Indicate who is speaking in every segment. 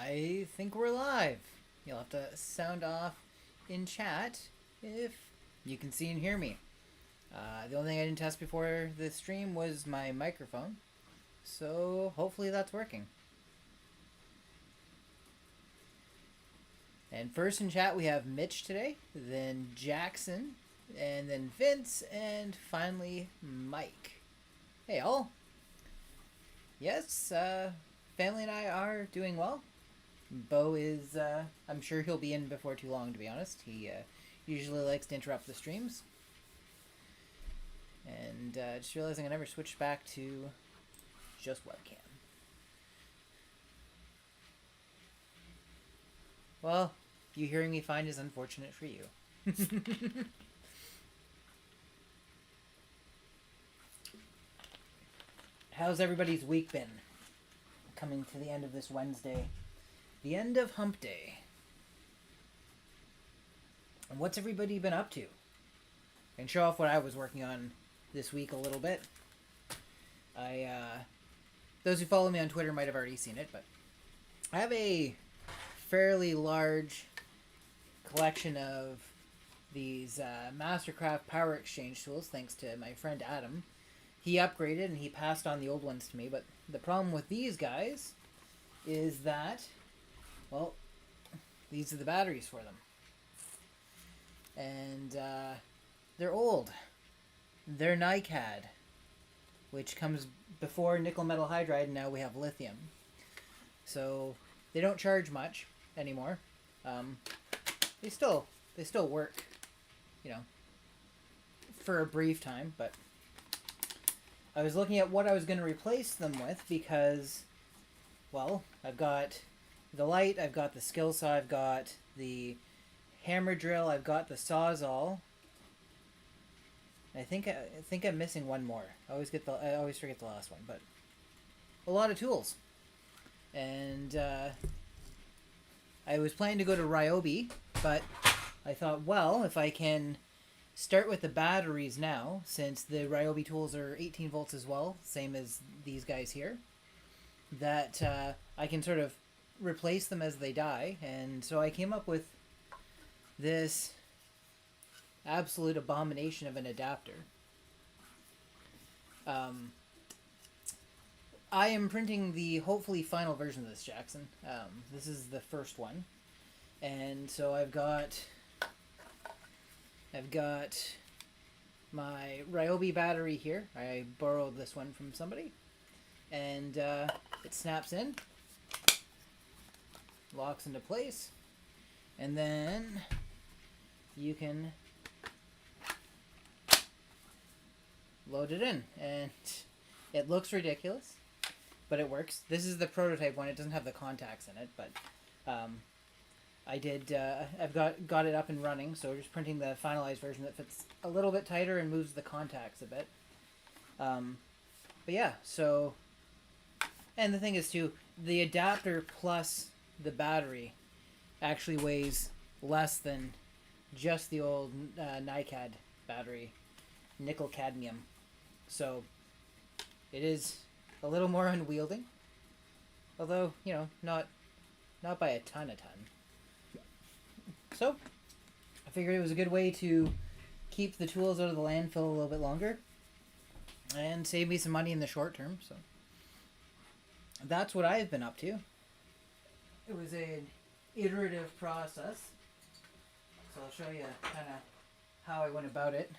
Speaker 1: I think we're live. You'll have to sound off in chat if you can see and hear me. The only thing I didn't test before the stream was my microphone, so hopefully that's working. And first in chat we have Mitch today, then Jackson, and then Vince, and finally Mike. Hey all. Yes, family and I are doing well. Bo is, I'm sure he'll be in before too long, to be honest. He usually likes to interrupt the streams. And just realizing I never switched back to just webcam. Well, you hearing me fine is unfortunate for you. How's everybody's week been? Coming to the end of this Wednesday. The end of hump day. And what's everybody been up to? I can show off what I was working on this week a little bit. Those who follow me on Twitter might have already seen it, but I have a fairly large collection of these Mastercraft Power Exchange tools, thanks to my friend Adam. He upgraded and he passed on the old ones to me, but the problem with these guys is that, well, these are the batteries for them. And they're old. They're NiCad, which comes before nickel metal hydride, and now we have lithium. So they don't charge much anymore. They still work, you know, for a brief time, but I was looking at what I was going to replace them with because, well, I've got the light, I've got the skill saw, I've got the hammer drill, I've got the sawzall. I think I'm missing one more. I always forget the last one, but a lot of tools. And I was planning to go to Ryobi, but I thought, well, if I can start with the batteries now, since the Ryobi tools are 18 volts as well, same as these guys here, that I can sort of replace them as they die. And so I came up with this absolute abomination of an adapter. I am printing the hopefully final version of this, Jackson. This is the first one. And so I've got my Ryobi battery here. I borrowed this one from somebody. And it snaps in, locks into place, and then you can load it in. And it looks ridiculous, but it works. This is the prototype one. It doesn't have the contacts in it, but I've got it up and running, so we're just printing the finalized version that fits a little bit tighter and moves the contacts a bit. But yeah, so, and the thing is too, the adapter plus the battery actually weighs less than just the old NiCad battery, nickel cadmium. So it is a little more unwieldy, although, you know, not by a ton. So I figured it was a good way to keep the tools out of the landfill a little bit longer and save me some money in the short term. So that's what I've been up to. It was an iterative process, so I'll show you kind of how I went about it.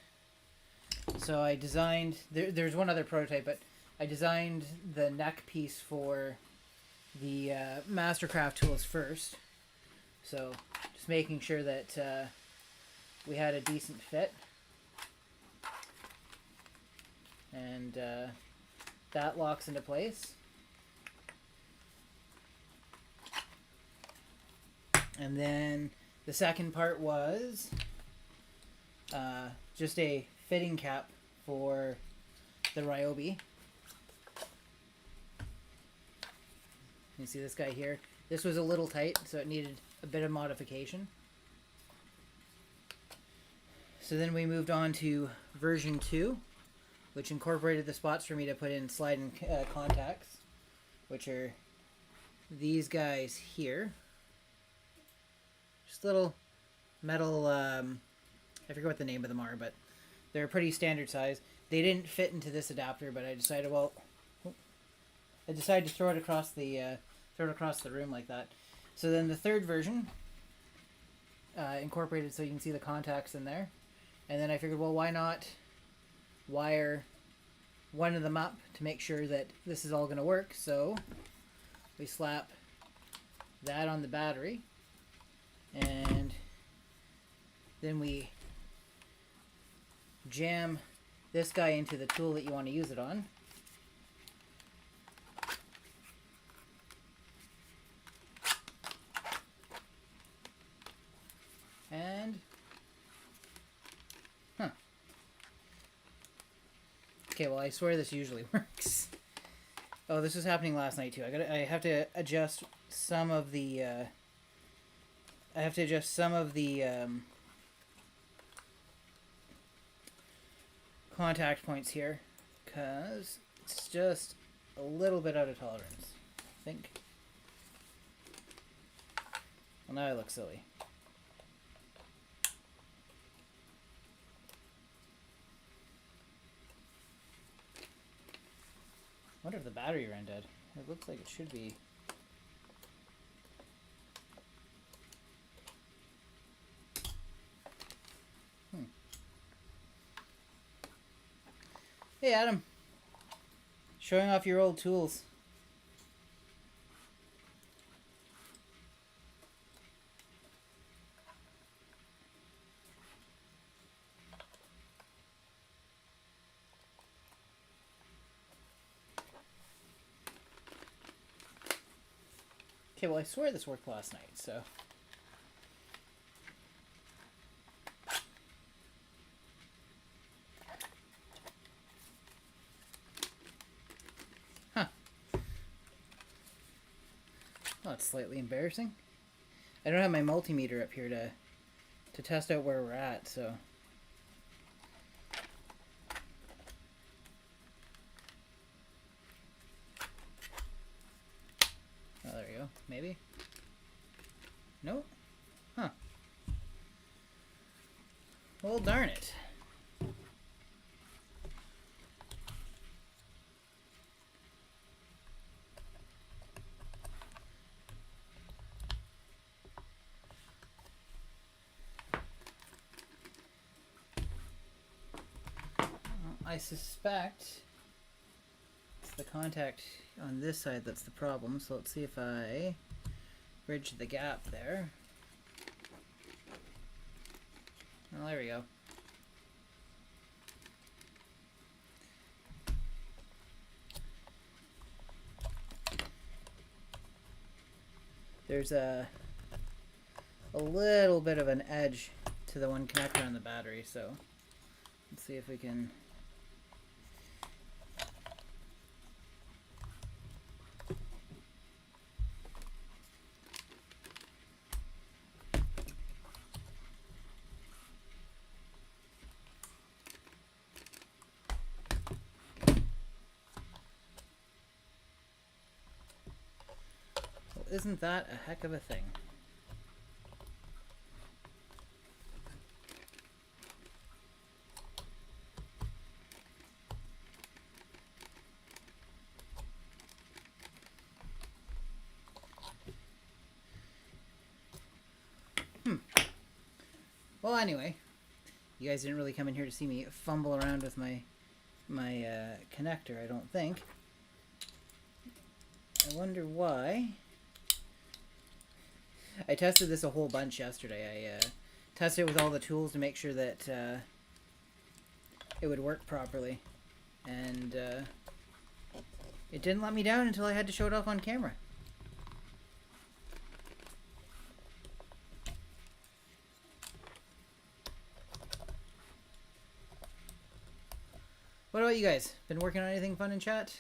Speaker 1: So I designed, there's one other prototype, but I designed the neck piece for the Mastercraft tools first. So just making sure that we had a decent fit. And that locks into place. And then the second part was just a fitting cap for the Ryobi. You see this guy here? This was a little tight, so it needed a bit of modification. So then we moved on to version 2, which incorporated the spots for me to put in sliding contacts, which are these guys here. Just little metal, I forget what the name of them are, but they're pretty standard size. They didn't fit into this adapter, but I decided, well, I decided to throw it across the room like that. So then the third version, incorporated so you can see the contacts in there. And then I figured, well, why not wire one of them up to make sure that this is all going to work. So we slap that on the battery, and then we jam this guy into the tool that you want to use it on. And okay, well, I swear this usually works. Oh, this was happening last night too. I have to adjust some of the contact points here, because it's just a little bit out of tolerance, I think. Well, now I look silly. I wonder if the battery ran dead. It looks like it should be. Hey, Adam. Showing off your old tools. Okay, well, I swear this worked last night, so. Huh. Well, that's slightly embarrassing. I don't have my multimeter up here to test out where we're at, so. Oh, there we go. Maybe? Nope. Huh. Well, darn it. I suspect it's the contact on this side that's the problem, so let's see if I bridge the gap there. Well, there we go. There's a little bit of an edge to the one connector on the battery, so let's see if we can. Isn't that a heck of a thing? Well, anyway, you guys didn't really come in here to see me fumble around with my connector, I don't think. I wonder why. I tested this a whole bunch yesterday. I tested it with all the tools to make sure that it would work properly. And it didn't let me down until I had to show it off on camera. What about you guys? Been working on anything fun in chat?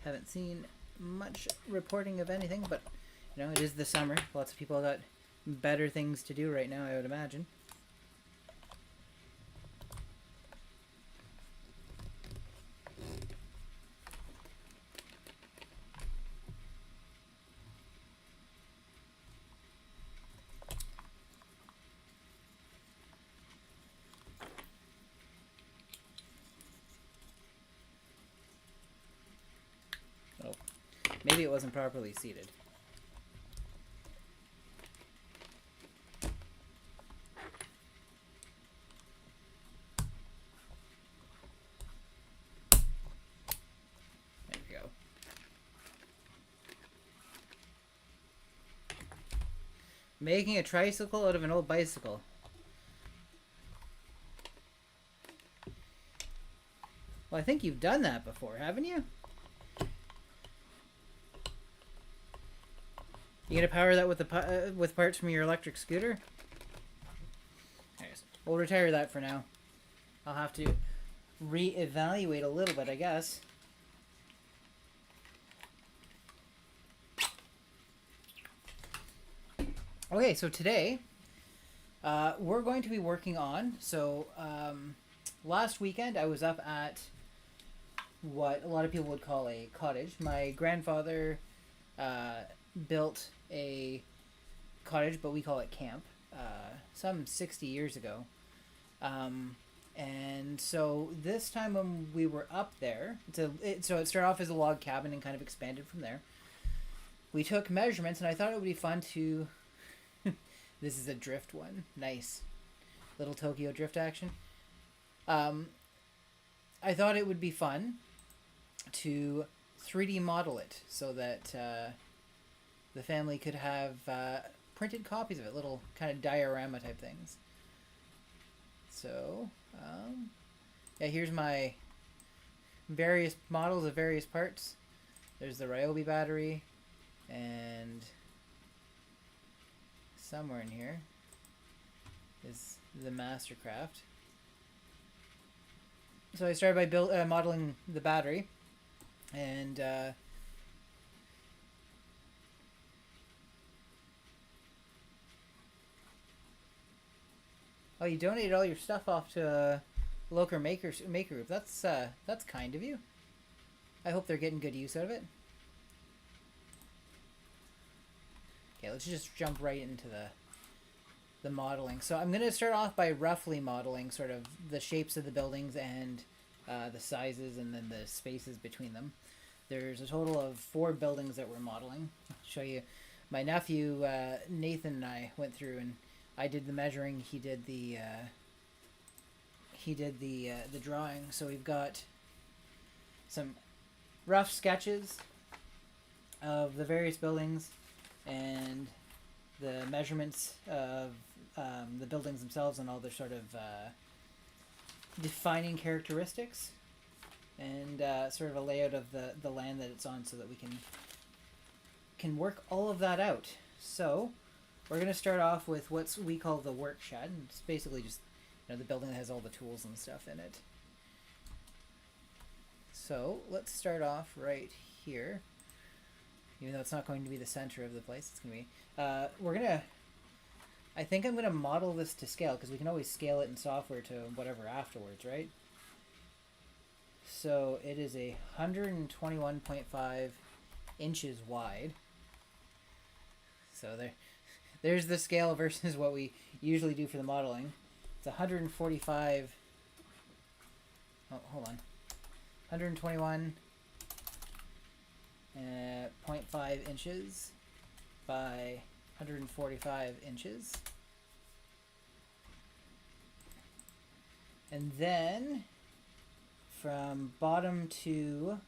Speaker 1: Haven't seen much reporting of anything, but you know, it is the summer. Lots of people got better things to do right now, I would imagine. Maybe it wasn't properly seated. There we go. Making a tricycle out of an old bicycle. Well, I think you've done that before, haven't you? You gonna power that with the with parts from your electric scooter? Anyways, we'll retire that for now. I'll have to reevaluate a little bit, I guess. Okay, so today we're going to be working on. Last weekend I was up at what a lot of people would call a cottage. My grandfather built a cottage, but we call it camp, some 60 years ago. And so this time when we were up there, so it started off as a log cabin and kind of expanded from there. We took measurements, and I thought it would be fun to... This is a drift one. Nice. Little Tokyo drift action. I thought it would be fun to 3D model it so that the family could have printed copies of it, little kind of diorama type things. So, yeah, here's my various models of various parts. There's the Ryobi battery, and somewhere in here is the Mastercraft. So I started by modeling the battery, and oh, you donated all your stuff off to a local maker group. That's kind of you. I hope they're getting good use out of it. Okay, let's just jump right into the modeling. So I'm going to start off by roughly modeling sort of the shapes of the buildings and the sizes and then the spaces between them. There's a total of 4 buildings that we're modeling. I'll show you. My nephew Nathan and I went through, and I did the measuring. He did the drawing. So we've got some rough sketches of the various buildings and the measurements of the buildings themselves and all their sort of defining characteristics, and sort of a layout of the land that it's on, so that we can work all of that out. So we're going to start off with what we call the work shed. It's basically just the building that has all the tools and stuff in it. So let's start off right here. Even though it's not going to be the center of the place, it's going to be... I think I'm going to model this to scale, because we can always scale it in software to whatever afterwards, right? So it is 121.5 inches wide. So there's the scale versus what we usually do for the modeling. It's 145... Oh, hold on. 121... 0.5 inches by 145 inches. And then from bottom to...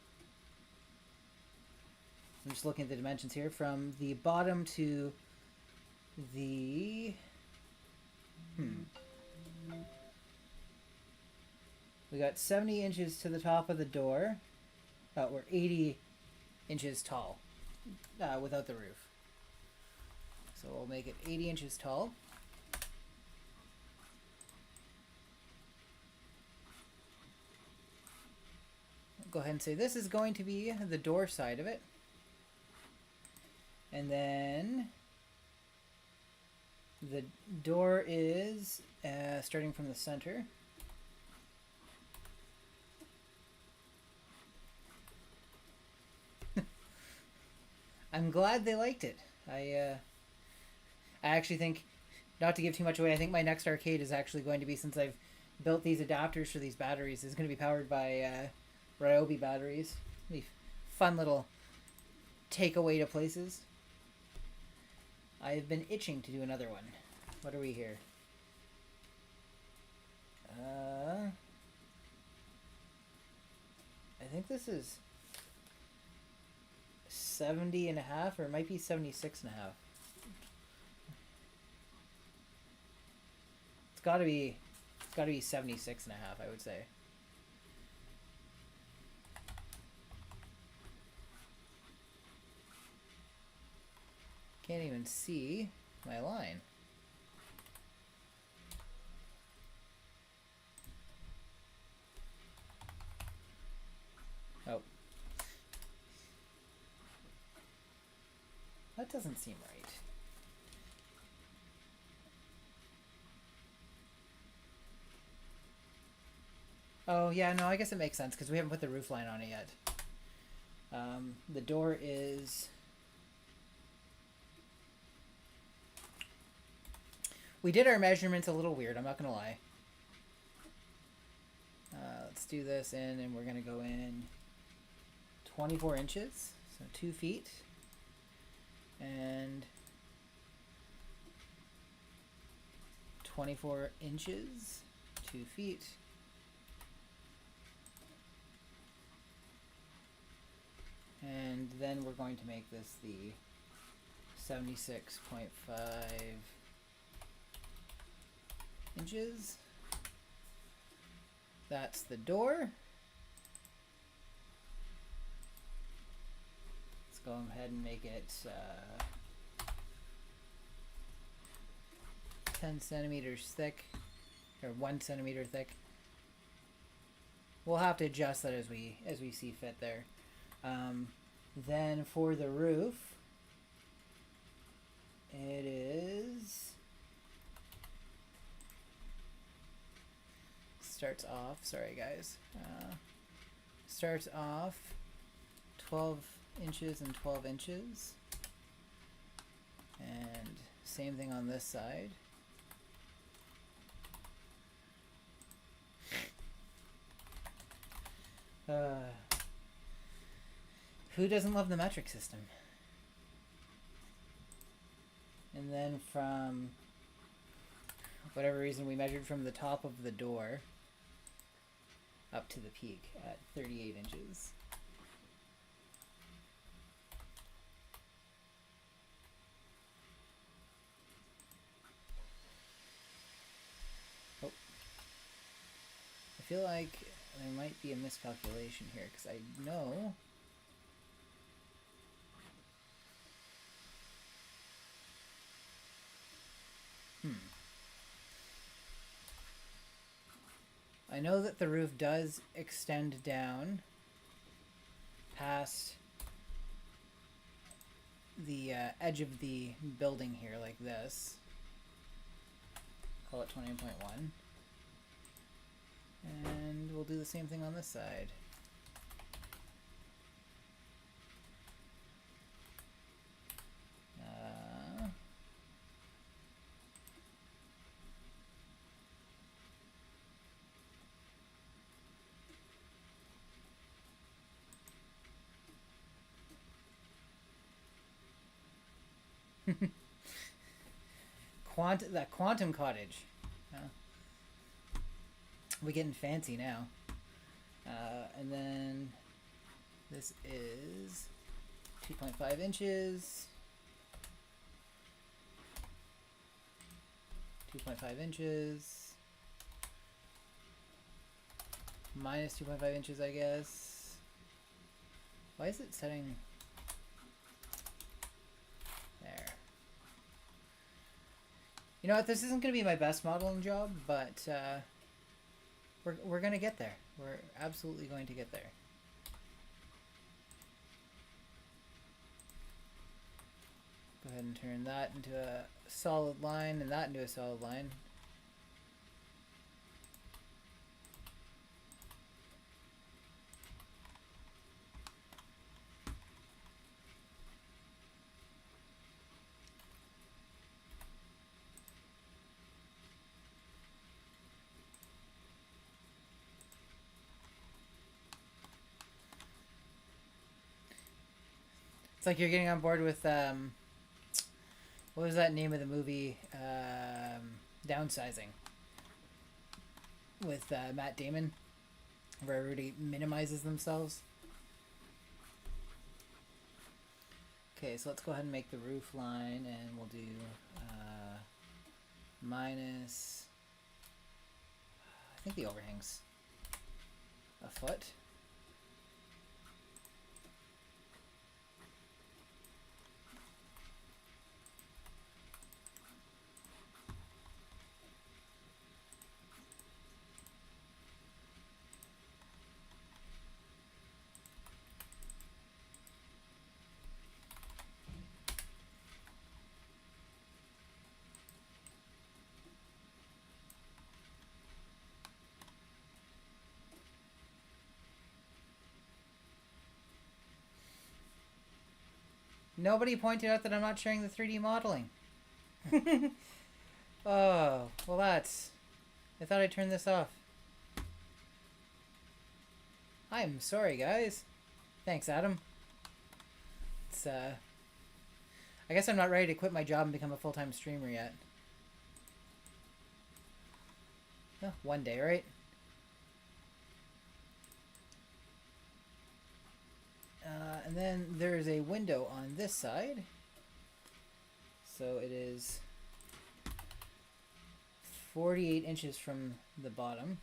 Speaker 1: I'm just looking at the dimensions here. From the bottom to the... We got 70 inches to the top of the door. We're 80 inches tall without the roof. So we'll make it 80 inches tall. Go ahead and say this is going to be the door side of it. And then the door is starting from the center. I'm glad they liked it. I actually think, not to give too much away, I think my next arcade is actually going to be, since I've built these adapters for these batteries, is going to be powered by Ryobi batteries. It'll be fun little take away to places. I've been itching to do another one. What are we here? I think this is 70 and a half, or it might be 76 and a half. It's gotta be 76 and a half, I would say. Can't even see my line. Oh. That doesn't seem right. Oh, yeah, no, I guess it makes sense because we haven't put the roof line on it yet. The door is... We did our measurements a little weird, I'm not going to lie. Let's do this in, and we're going to go in 24 inches, so 2 feet. And 24 inches, 2 feet. And then we're going to make this the 76.5 inches. That's the door. Let's go ahead and make it 10 centimeters thick, or 1 centimeter thick. We'll have to adjust that as we see fit there. Then for the roof, it is starts off. Sorry, guys. Starts off 12 inches and 12 inches, and same thing on this side. Who doesn't love the metric system? And then from whatever reason, we measured from the top of the door up to the peak at 38 inches. Oh. I feel like there might be a miscalculation here, because I know... I know that the roof does extend down past the edge of the building here, like this. Call it 20.1. And we'll do the same thing on this side. That quantum cottage. We're getting fancy now. And then this is 2.5 inches. 2.5 inches. Minus 2.5 inches, I guess. Why is it setting... There. You know what, this isn't going to be my best modeling job, but we're going to get there. We're absolutely going to get there. Go ahead and turn that into a solid line and that into a solid line. It's like you're getting on board with what was that name of the movie? Downsizing with Matt Damon, where everybody minimizes themselves. Okay, so let's go ahead and make the roof line, and we'll do minus. I think the overhang's a foot. Nobody pointed out that I'm not sharing the 3D modeling. Oh, well that's... I thought I turned this off. I'm sorry, guys. Thanks, Adam. It's, I guess I'm not ready to quit my job and become a full-time streamer yet. Oh, one day, right? And then there's a window on this side. So it is 48 inches from the bottom.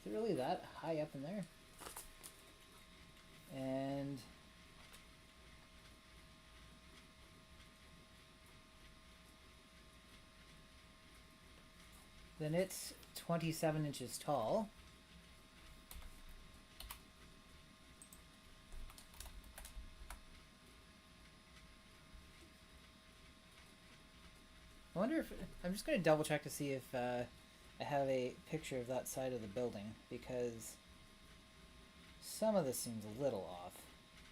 Speaker 1: Is it really that high up in there? And then it's 27 inches tall. I wonder if... I'm just going to double check to see if I have a picture of that side of the building, because some of this seems a little off.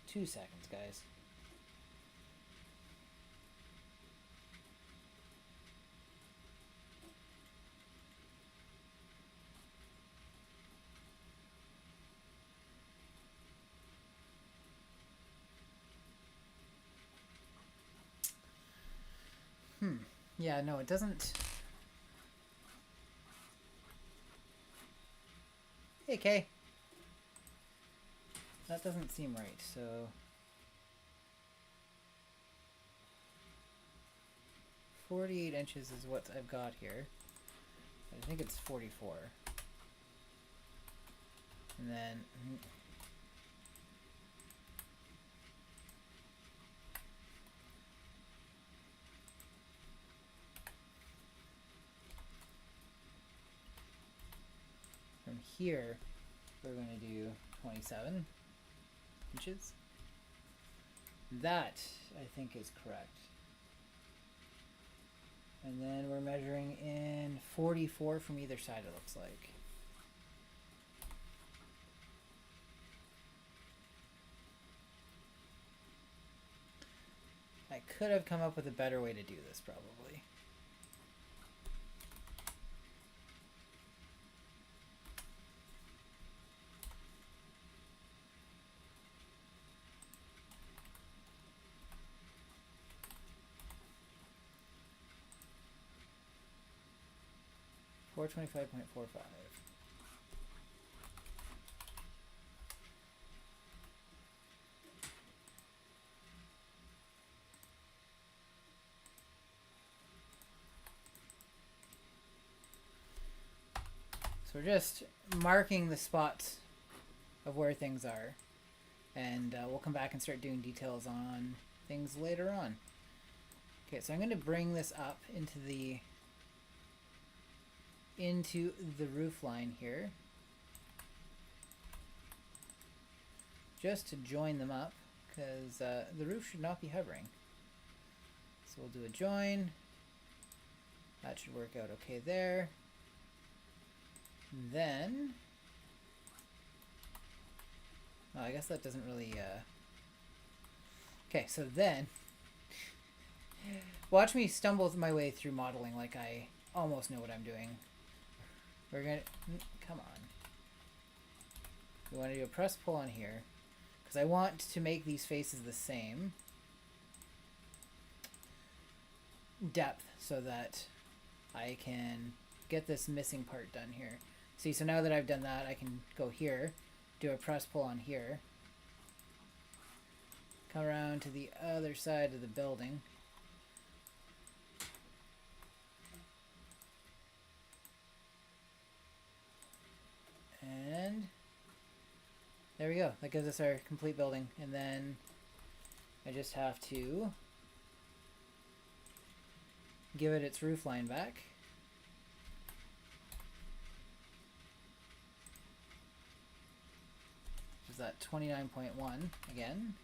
Speaker 1: 2 seconds, guys. Yeah, no, it doesn't... Hey, Kay. That doesn't seem right, so... .48 inches is what I've got here. I think it's 44. And then... from here, we're going to do 27 inches. That, I think, is correct. And then we're measuring in 44 from either side, it looks like. I could have come up with a better way to do this, probably. .425.45. So we're just marking the spots of where things are, and we'll come back and start doing details on things later on. Okay, so I'm going to bring this up into the roof line here, just to join them up, because the roof should not be hovering. So we'll do a join. That should work out okay there. Then, well, I guess that doesn't really, okay, so then, watch me stumble my way through modeling like I almost know what I'm doing. we're gonna, come on. We want to do a press pull on here, because I want to make these faces the same depth so that I can get this missing part done here. See, so now that I've done that, I can go here, do a press pull on here, come around to the other side of the building. And there we go. That gives us our complete building. And then I just have to give it its roof line back. Which is at 29.1 again.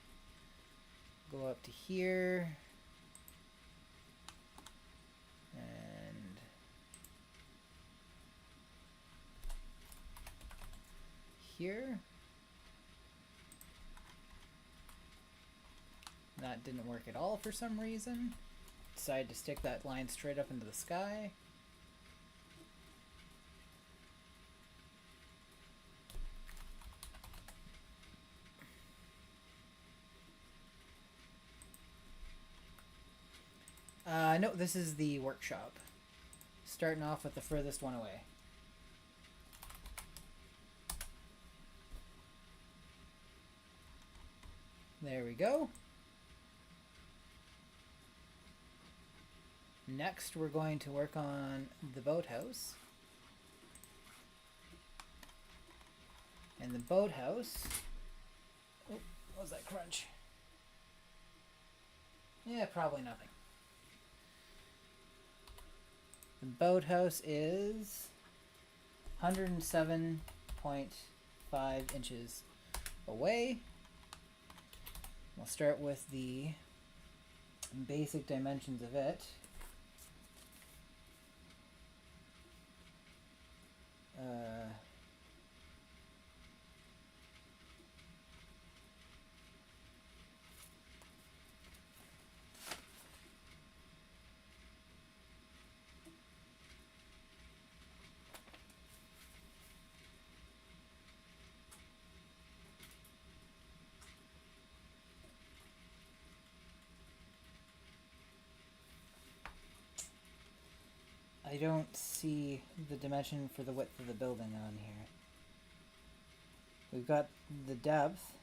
Speaker 1: Go up to here. And here. That didn't work at all for some reason. Decided to stick that line straight up into the sky. No, this is the workshop. Starting off with the furthest one away. There we go. Next, we're going to work on the boathouse. And the boathouse... Oh, what was that crunch? Yeah, probably nothing. The boathouse is 107.5 inches away. We'll start with the basic dimensions of it. I don't see the dimension for the width of the building on here. We've got the depth.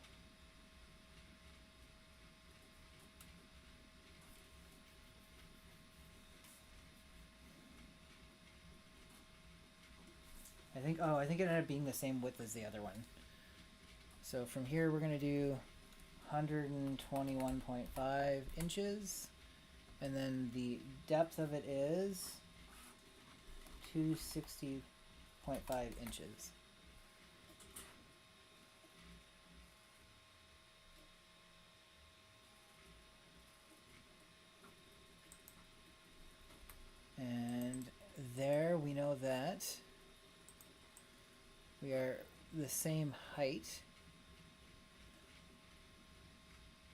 Speaker 1: I think it ended up being the same width as the other one. So from here we're going to do 121.5 inches. And then the depth of it is 260.5 inches. And there we know that we are the same height,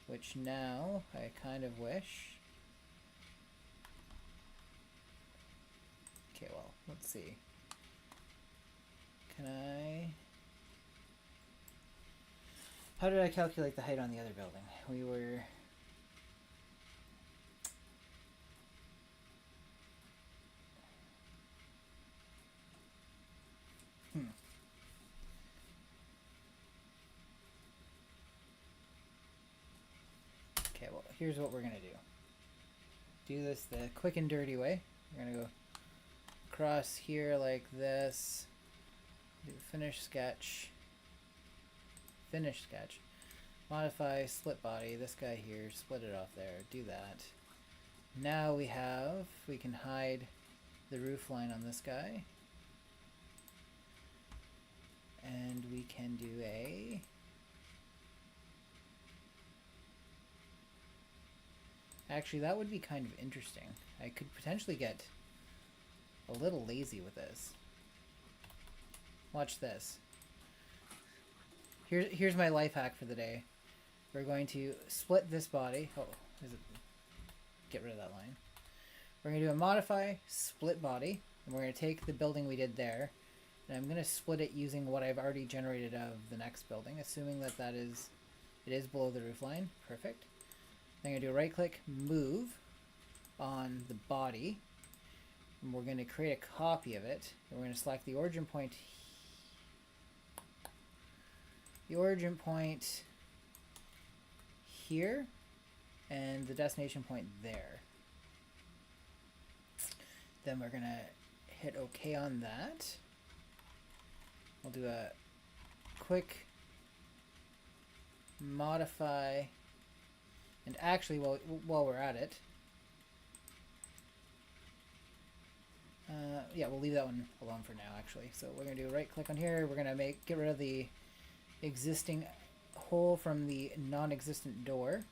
Speaker 1: which now I kind of wish. Okay, well, let's see. Can I... How did I calculate the height on the other building? We were... Okay, well, here's what we're going to do. Do this the quick and dirty way. We're going to go across here like this. Do finish sketch. Finish sketch. Modify split body. This guy here, split it off there. Do that. Now we can hide the roof line on this guy. And we can do a... Actually, that would be kind of interesting. I could potentially get a little lazy with this. Watch this. Here's my life hack for the day. We're going to split this body. Oh, is it? Get rid of that line. We're going to do a modify split body, and we're going to take the building we did there, And I'm going to split it using what I've already generated of the next building, assuming that it is below the roof line. Perfect. I'm going to do a right click, move on the body. And we're going to create a copy of it. And we're going to select the origin point. The origin point here and the destination point there. Then we're going to hit OK on that. We'll do a quick modify, and actually while we're at it, yeah, we'll leave that one alone for now actually. So we're going to do a right click on here, we're going to get rid of the existing hole from the non-existent door.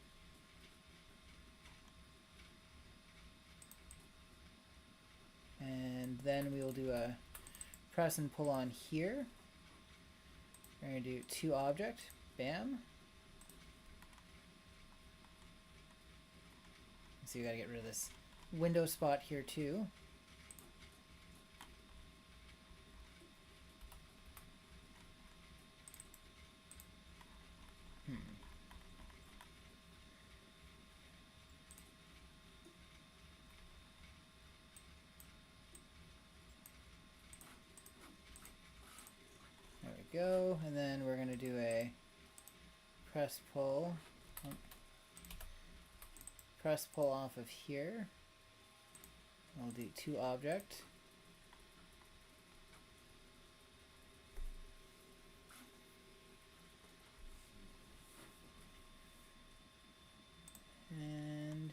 Speaker 1: And then we will do a press and pull on here. We're going to do to object, bam. So you got to get rid of this window spot here too. There we go, and then we're going to do a press pull off of here. I'll do to object. And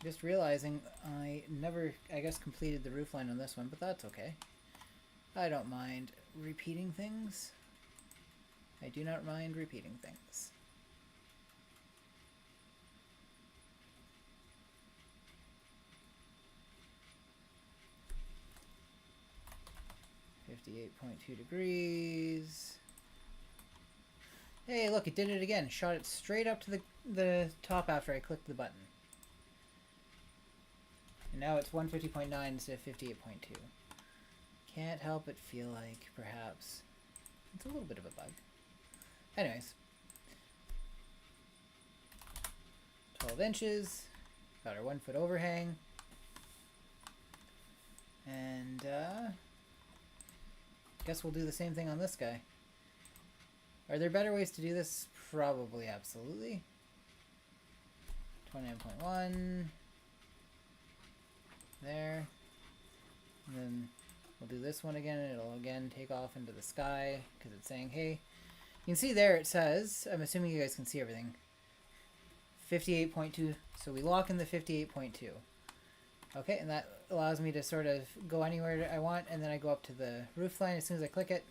Speaker 1: just realizing I never, I guess, completed the roofline on this one, but that's okay. I don't mind repeating things. I do not mind repeating things. .2 degrees. Hey, look, it did it again. Shot it straight up to the top after I clicked the button. And now it's 150.9 instead of 58.2. Can't help but feel like perhaps it's a little bit of a bug. Anyways. 12 inches. Got our 1 foot overhang. And guess we'll do the same thing on this guy. Are there better ways to do this? Probably, absolutely. 29.1. There. And then we'll do this one again, and it'll again take off into the sky, because it's saying, hey, you can see there it says, I'm assuming you guys can see everything, 58.2, so we lock in the 58.2. Okay, and that allows me to sort of go anywhere I want, and then I go up to the roof line as soon as I click it,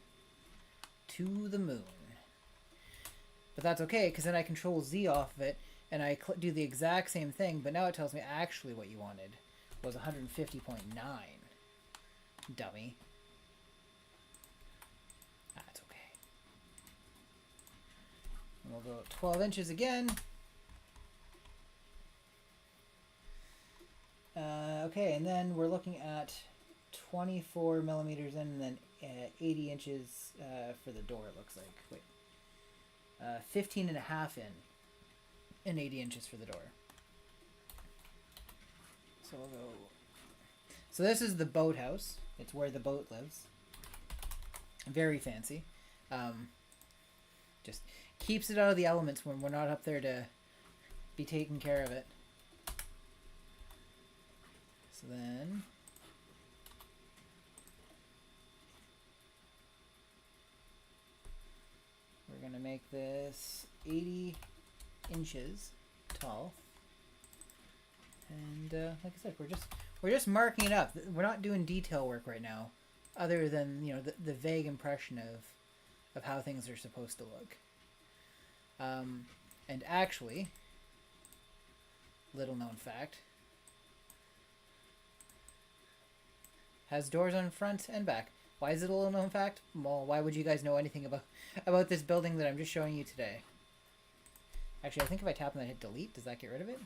Speaker 1: to the moon. But that's okay, because then I control Z off of it, and I do the exact same thing, but now it tells me actually what you wanted was 150.9. Dummy. That's okay. And we'll go 12 inches again. Okay, and then we're looking at 24 millimeters in, and then 80 inches for the door, it looks like. Wait. 15 and a half in, and 80 inches for the door. So we'll go. So this is the boathouse. It's where the boat lives. Very fancy. Just keeps it out of the elements when we're not up there to be taking care of it. So then we're going to make this 80 inches tall. And like I said, we're just marking it up. We're not doing detail work right now, other than, you know, the vague impression of how things are supposed to look. And actually, little known fact, has doors on front and back. Why is it a little known fact? Well, why would you guys know anything about this building that I'm just showing you today? Actually, I think if I tap and then hit delete, does that get rid of it?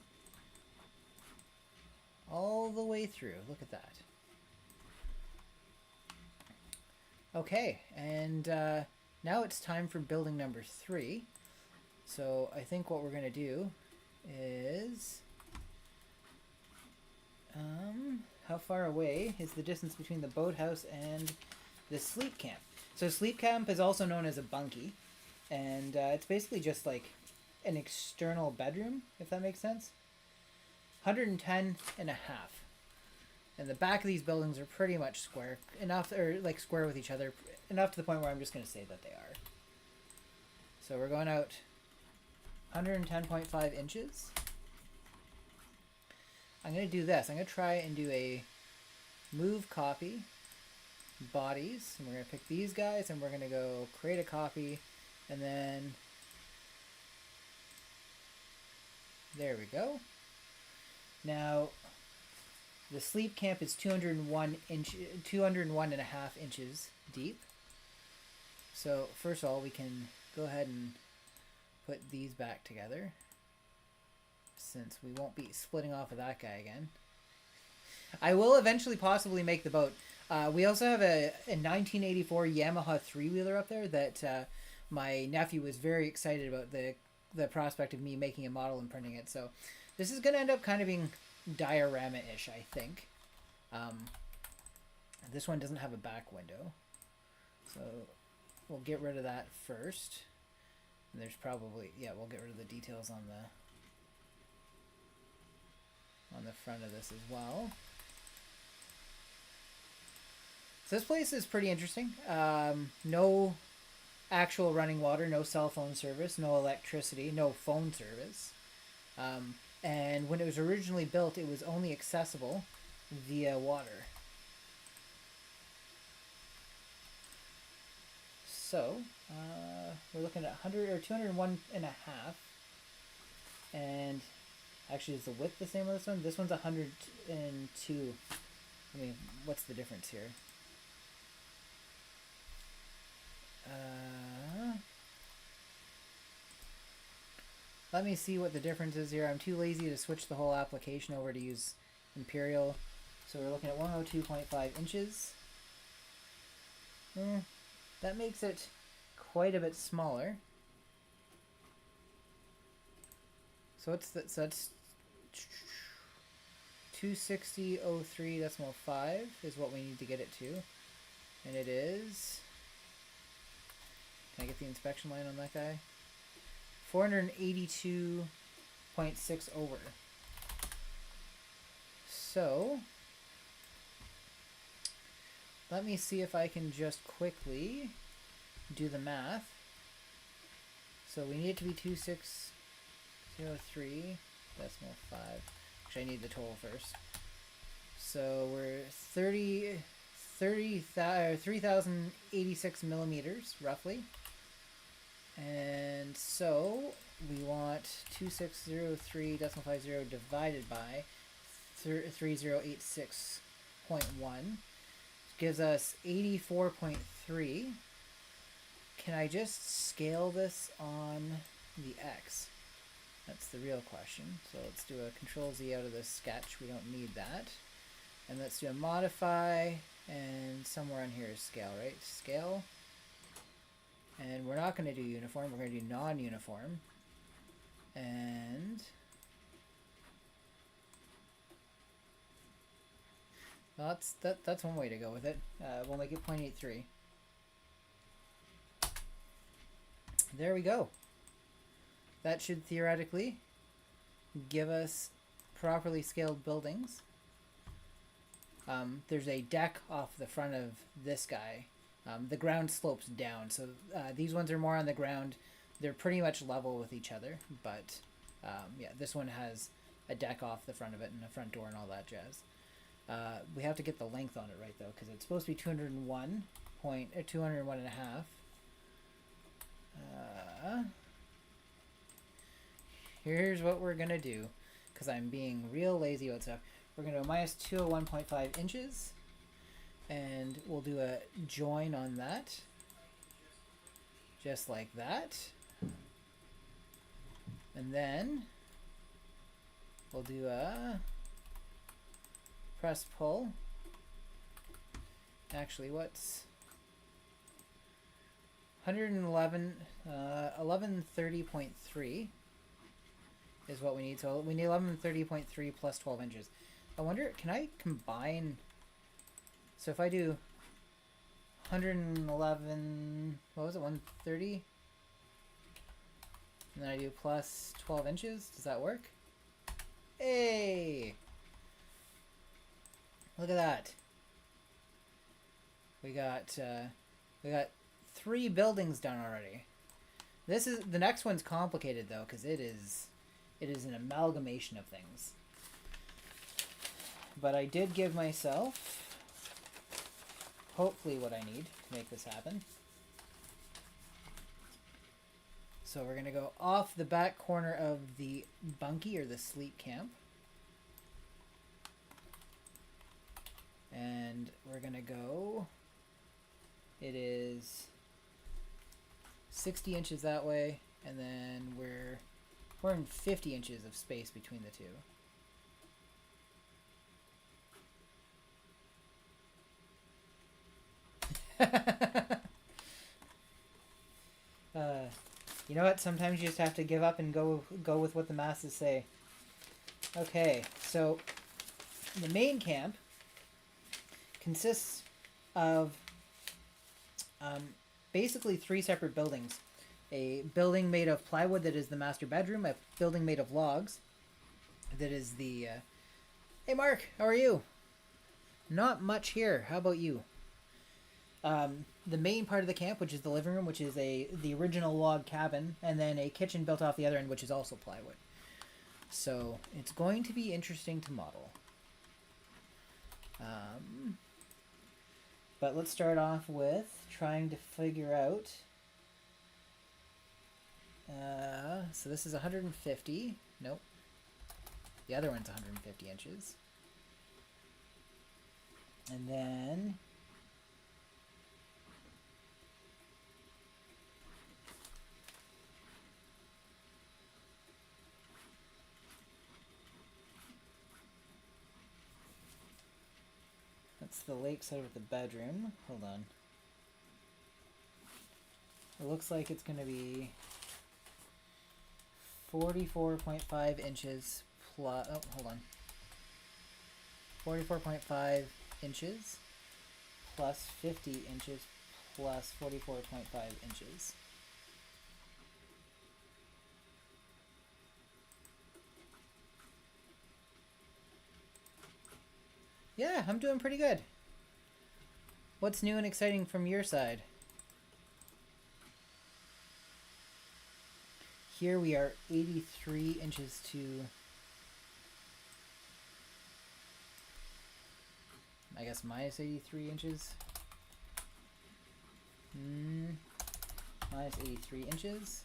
Speaker 1: way through. Look at that. Okay, and now it's time for building number 3. So I think what we're going to do is... how far away is the distance between the boathouse and the sleep camp? So sleep camp is also known as a bunkie, and it's basically just like an external bedroom, if that makes sense. 110 and a half. And the back of these buildings are pretty much square, enough, or like square with each other, enough to the point where I'm just going to say that they are. So we're going out 110.5 inches. I'm going to do this. I'm going to try and do a move copy bodies. And we're going to pick these guys and we're going to go create a copy. And then there we go. Now the sleep camp is 201 and a half inches deep. So first of all, we can go ahead and put these back together, since we won't be splitting off of that guy again. I will eventually possibly make the boat. We also have a 1984 Yamaha 3-wheeler up there that my nephew was very excited about the prospect of me making a model and printing it. So this is going to end up kind of being diorama-ish, I think. This one doesn't have a back window, so we'll get rid of that first. And there's probably, yeah, we'll get rid of the details on the front of this as well. So this place is pretty interesting. No actual running water, no cell phone service, no electricity, no phone service. And when it was originally built, it was only accessible via water. So we're looking at 201 and a half. And actually, is the width the same with this one? This one's 102. I mean, what's the difference here? Let me see what the difference is here. I'm too lazy to switch the whole application over to use Imperial. So we're looking at 102.5 inches. That makes it quite a bit smaller. So it's so that's 260.03.5 is what we need to get it to. And it is... Can I get the inspection line on that guy? 482.6 over. So let me see if I can just quickly do the math. So we need it to be 2603.5. Actually, I need the total first. So we're 3,086 millimeters roughly. And so we want 2603.50 divided by 3086.1. Gives us 84.3. Can I just scale this on the X? That's the real question. So let's do a Control Z out of this sketch. We don't need that. And let's do a modify, and somewhere on here is scale, right? Scale. And we're not going to do uniform, we're going to do non-uniform. And well, that's one way to go with it. We'll make it 0.83. There we go. That should theoretically give us properly scaled buildings. There's a deck off the front of this guy. The ground slopes down, so these ones are more on the ground. They're pretty much level with each other, but yeah, this one has a deck off the front of it and a front door and all that jazz. We have to get the length on it right though, because it's supposed to be 201 and a half. Here's what we're gonna do, because I'm being real lazy about stuff. We're gonna go minus 201.5 inches, and we'll do a join on that, just like that. And then we'll do a press pull. Actually, what's 111, 1130.3 is what we need. So we need 1130.3 plus 12 inches. I wonder, can I combine? So if I do 111, what was it, 130? And then I do plus 12 inches. Does that work? Hey! Look at that. We got 3 buildings done already. This is the next one's complicated though, because it is an amalgamation of things. But I did give myself hopefully what I need to make this happen. So we're gonna go off the back corner of the bunkie or the sleep camp. And we're gonna go, it is 60 inches that way, and then we're in 50 inches of space between the two. You know what? Sometimes you just have to give up and go with what the masses say. Okay, so the main camp consists of basically 3 separate buildings. A building made of plywood that is the master bedroom, a building made of logs that is the... Hey Mark, how are you? Not much here. How about you? The main part of the camp, which is the living room, which is the original log cabin, and then a kitchen built off the other end, which is also plywood. So it's going to be interesting to model. But let's start off with trying to figure out. So this is 150. Nope. The other one's 150 inches. And then that's the lake side of the bedroom. Hold on. It looks like it's going to be 44.5 inches plus... Oh, hold on. 44.5 inches plus 50 inches plus 44.5 inches. Yeah, I'm doing pretty good. What's new and exciting from your side? Here we are 83 inches to... I guess minus 83 inches. Minus 83 inches.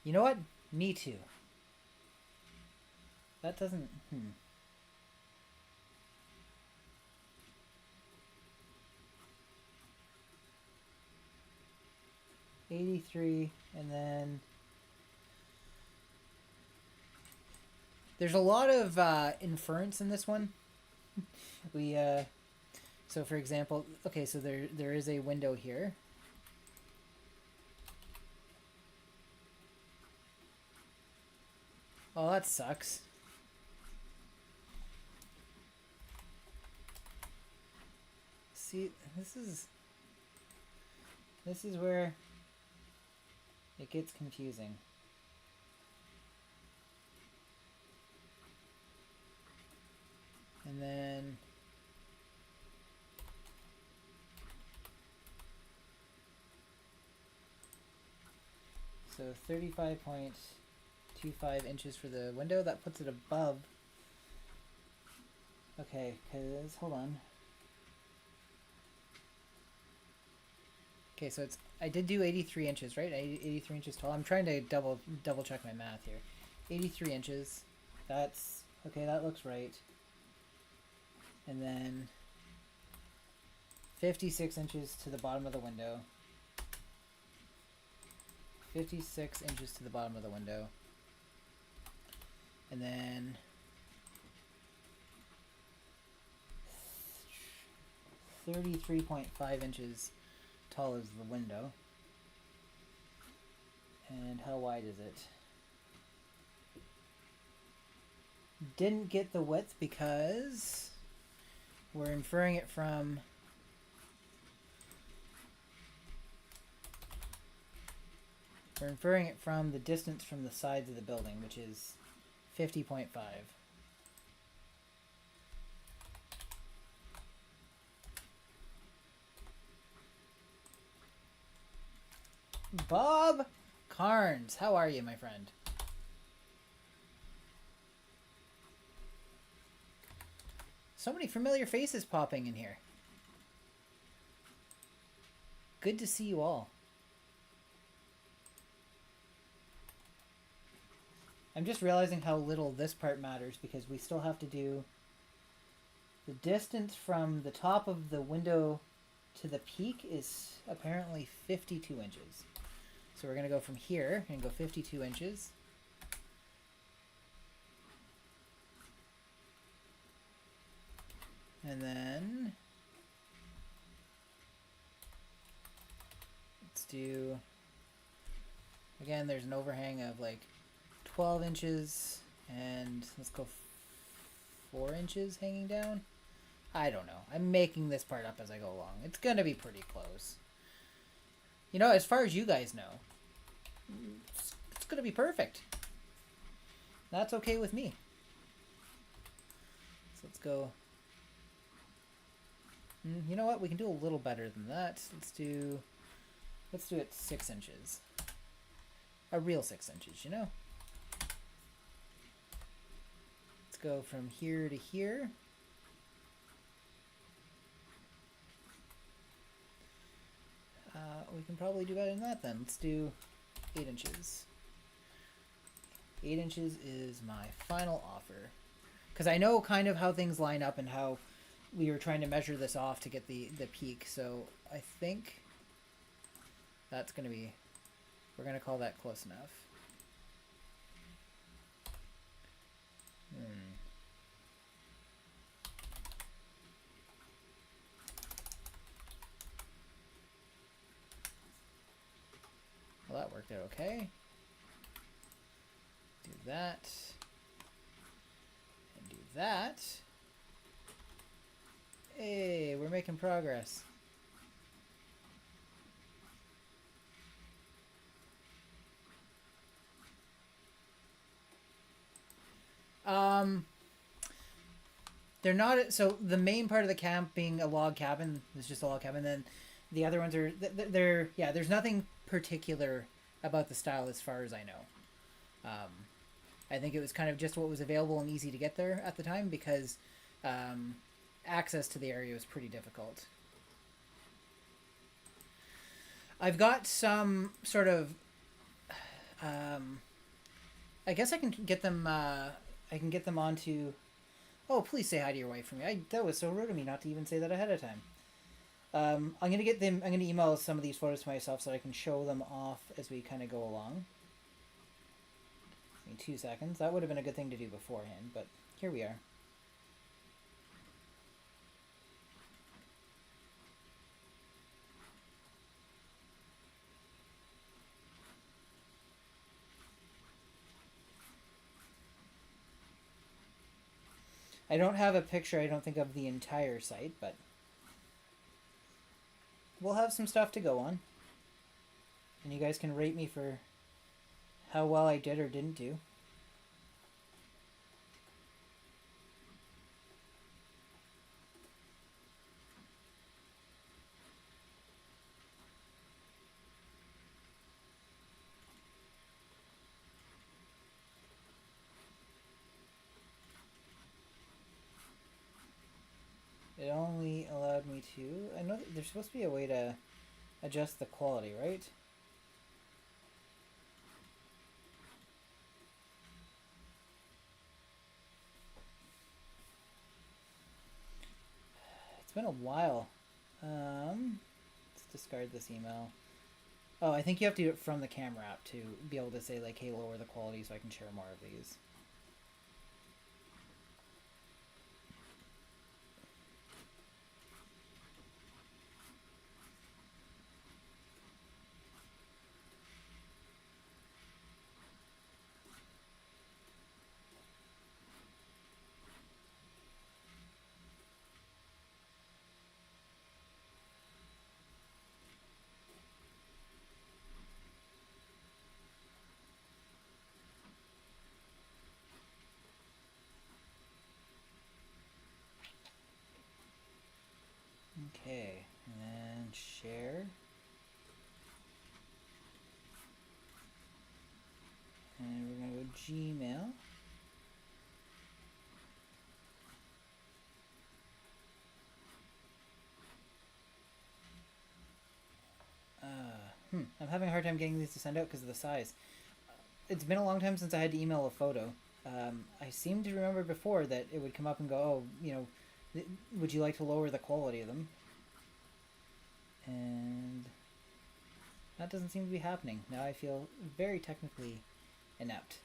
Speaker 1: You know what? Me too. That doesn't... 83, and then there's a lot of inference in this one. We so for example, okay, so there is a window here. Oh, that sucks. See, this is where it gets confusing. And then so 35.25 inches for the window, that puts it above. Okay, cause hold on. Okay, so it's, I did do 83 inches, right? 83 inches tall. I'm trying to double check my math here. 83 inches. That's, okay, that looks right. And then 56 inches to the bottom of the window. 56 inches to the bottom of the window. And then 33.5 inches tall is the window. And how wide is it? Didn't get the width because we're inferring it from the distance from the sides of the building, which is 50.5. Bob Carnes, how are you, my friend? So many familiar faces popping in here. Good to see you all. I'm just realizing how little this part matters because we still have to do the distance from the top of the window to the peak is apparently 52 inches. So we're going to go from here and go 52 inches. And then let's do, again, there's an overhang of like 12 inches and let's go 4 inches hanging down. I don't know. I'm making this part up as I go along. It's going to be pretty close. You know, as far as you guys know, it's going to be perfect. That's okay with me. So let's go. You know what? We can do a little better than that. Let's do it 6 inches. A real 6 inches, you know? Let's go from here to here. We can probably do better than that then. Let's do 8 inches. 8 inches is my final offer. Because I know kind of how things line up and how we were trying to measure this off to get the peak. So I think that's going to be, we're going to call that close enough. Well, that worked out okay. Do that. And do that. Hey, we're making progress. They're not, so the main part of the camp being a log cabin is just a log cabin, then the other ones are, they're yeah, there's nothing particular about the style as far as I know. I think it was kind of just what was available and easy to get there at the time because access to the area was pretty difficult. I've got some sort of I guess I can get them onto. Oh, please say hi to your wife for me. That was so rude of me not to even say that ahead of time. I'm gonna get them. I'm gonna email some of these photos to myself so I can show them off as we kind of go along. Give me 2 seconds. That would have been a good thing to do beforehand, but here we are. I don't have a picture, I don't think, of the entire site, but we'll have some stuff to go on. And you guys can rate me for how well I did or didn't do. It only allowed me to... I know that there's supposed to be a way to adjust the quality, right? It's been a while. Let's discard this email. Oh, I think you have to do it from the camera app to be able to say, like, hey, lower the quality so I can share more of these. Okay, and share. And we're going to go Gmail. I'm having a hard time getting these to send out because of the size. It's been a long time since I had to email a photo. I seem to remember before that it would come up and go, oh, you know, would you like to lower the quality of them? And that doesn't seem to be happening. Now I feel very technically inept.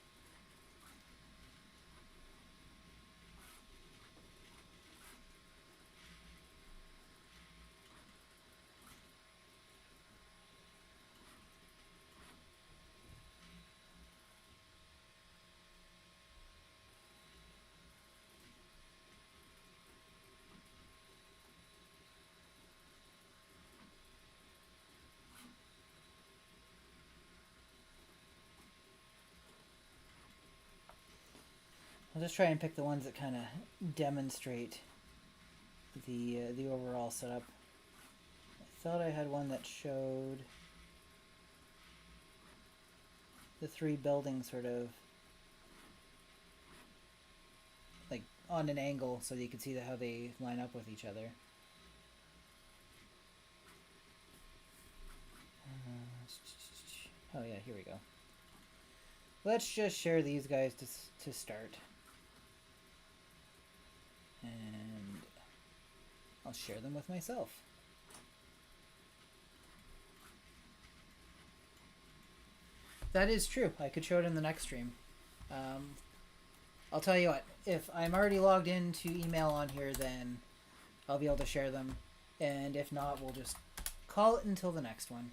Speaker 1: I'll just try and pick the ones that kind of demonstrate the overall setup. I thought I had one that showed the three buildings sort of like on an angle so that you could see how they line up with each other. Oh yeah, here we go. Let's just share these guys to start. And I'll share them with myself. That is true. I could show it in the next stream. I'll tell you what, if I'm already logged into email on here, then I'll be able to share them. And if not, we'll just call it until the next one.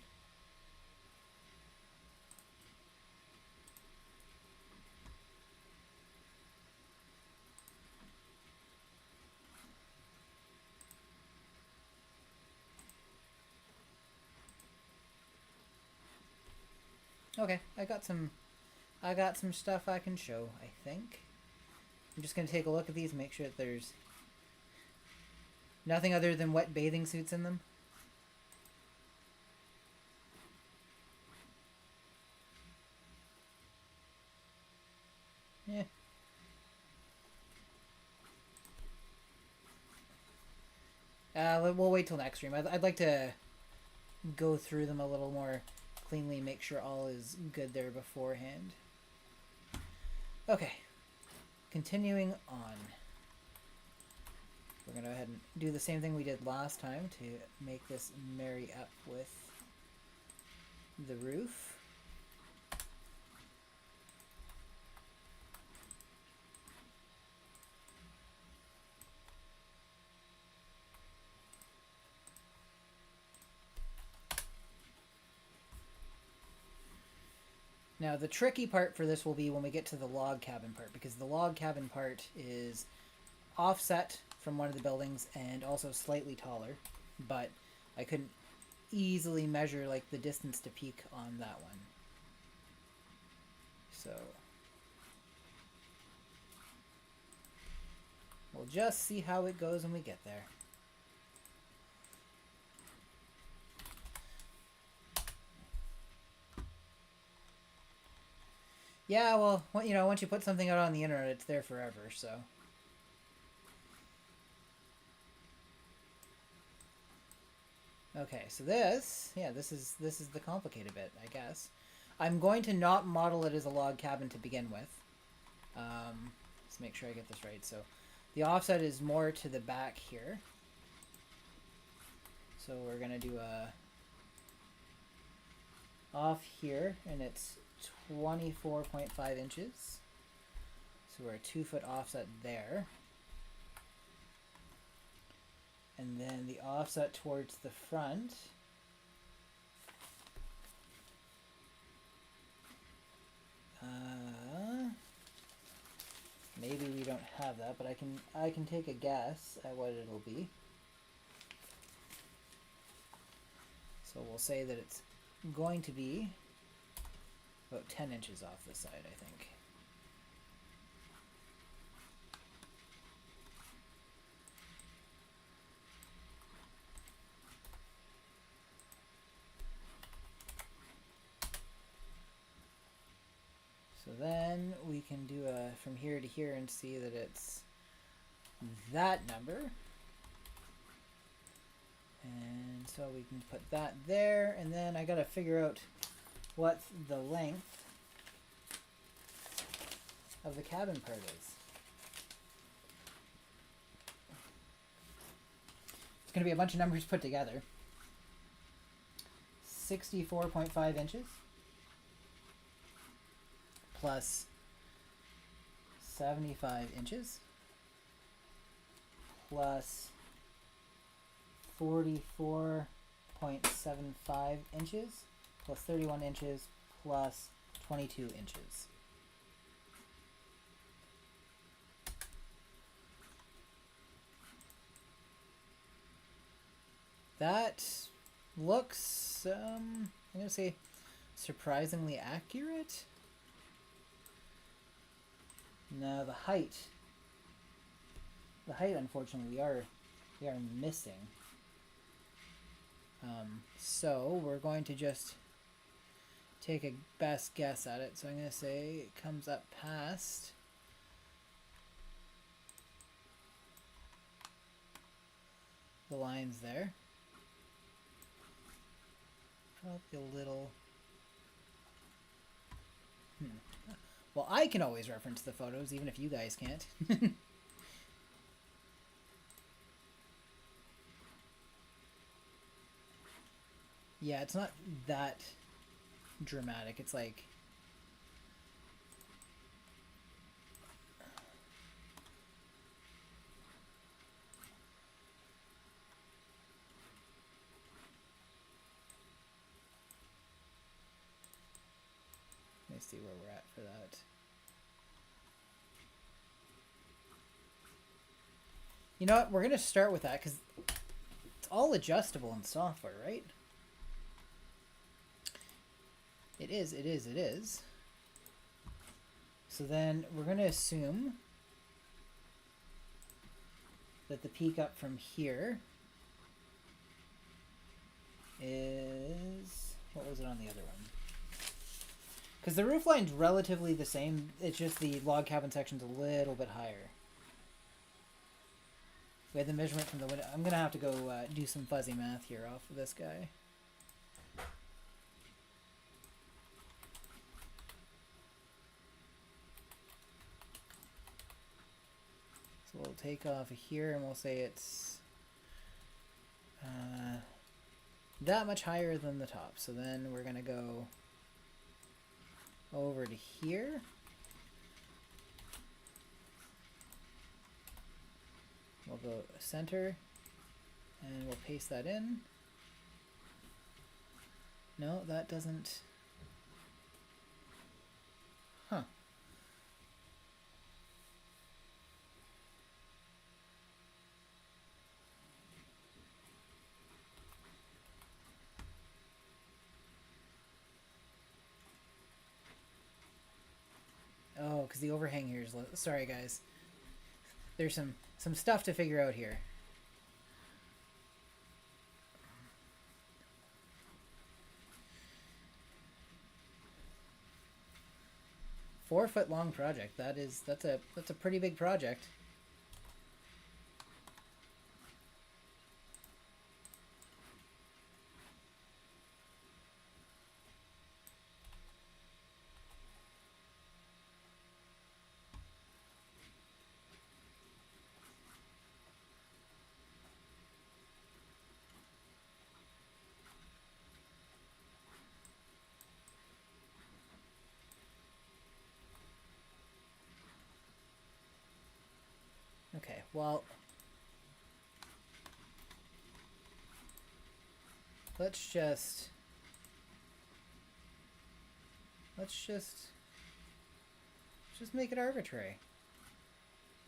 Speaker 1: Okay, I got some stuff I can show, I think. I'm just gonna take a look at these, make sure that there's nothing other than wet bathing suits in them. Yeah. We'll wait till next stream. I'd like to go through them a little more cleanly, make sure all is good there beforehand. Okay, continuing on. We're going to go ahead and do the same thing we did last time to make this marry up with the roof. Now the tricky part for this will be when we get to the log cabin part, because the log cabin part is offset from one of the buildings and also slightly taller, but I couldn't easily measure like the distance to peak on that one. So we'll just see how it goes when we get there. Yeah, well, you know, once you put something out on the internet, it's there forever, so. Okay, so this is the complicated bit, I guess. I'm going to not model it as a log cabin to begin with. Let's make sure I get this right. So, the offset is more to the back here. So we're gonna do a off here, and it's 24.5 inches. So we're a 2-foot offset there. And then the offset towards the front maybe we don't have that, but I can take a guess at what it'll be. So we'll say that it's going to be about 10 inches off this side, I think. we can do a from here to here and see that it's that number. And so we can put that there, and then I gotta figure out what the length of the cabin part is. It's gonna be a bunch of numbers put together. 64.5 inches plus 75 inches plus 44.75 inches plus 31 inches plus 22 inches. That looks, I'm going to say surprisingly accurate. Now the height unfortunately we are missing. So we're going to just take a best guess at it. So I'm going to say it comes up past the lines there. Probably a little... Well, I can always reference the photos, even if you guys can't. Yeah, it's not that dramatic. It's like... Let me see where we're at for that. You know what? We're going to start with that because it's all adjustable in software, right? It is. So then we're going to assume that the peak up from here is... What was it on the other one? Because the roof line's relatively the same. It's just the log cabin section's a little bit higher. We had the measurement from the window. I'm going to have to go do some fuzzy math here off of this guy. So we'll take off here and we'll say it's that much higher than the top. So then we're going to go over to here. We'll go center and we'll paste that in. No, that doesn't. Huh. Oh, because the overhang here is low. Sorry, guys. There's some stuff to figure out here. Four-foot long project. That's a pretty big project. Okay, well, let's just make it arbitrary.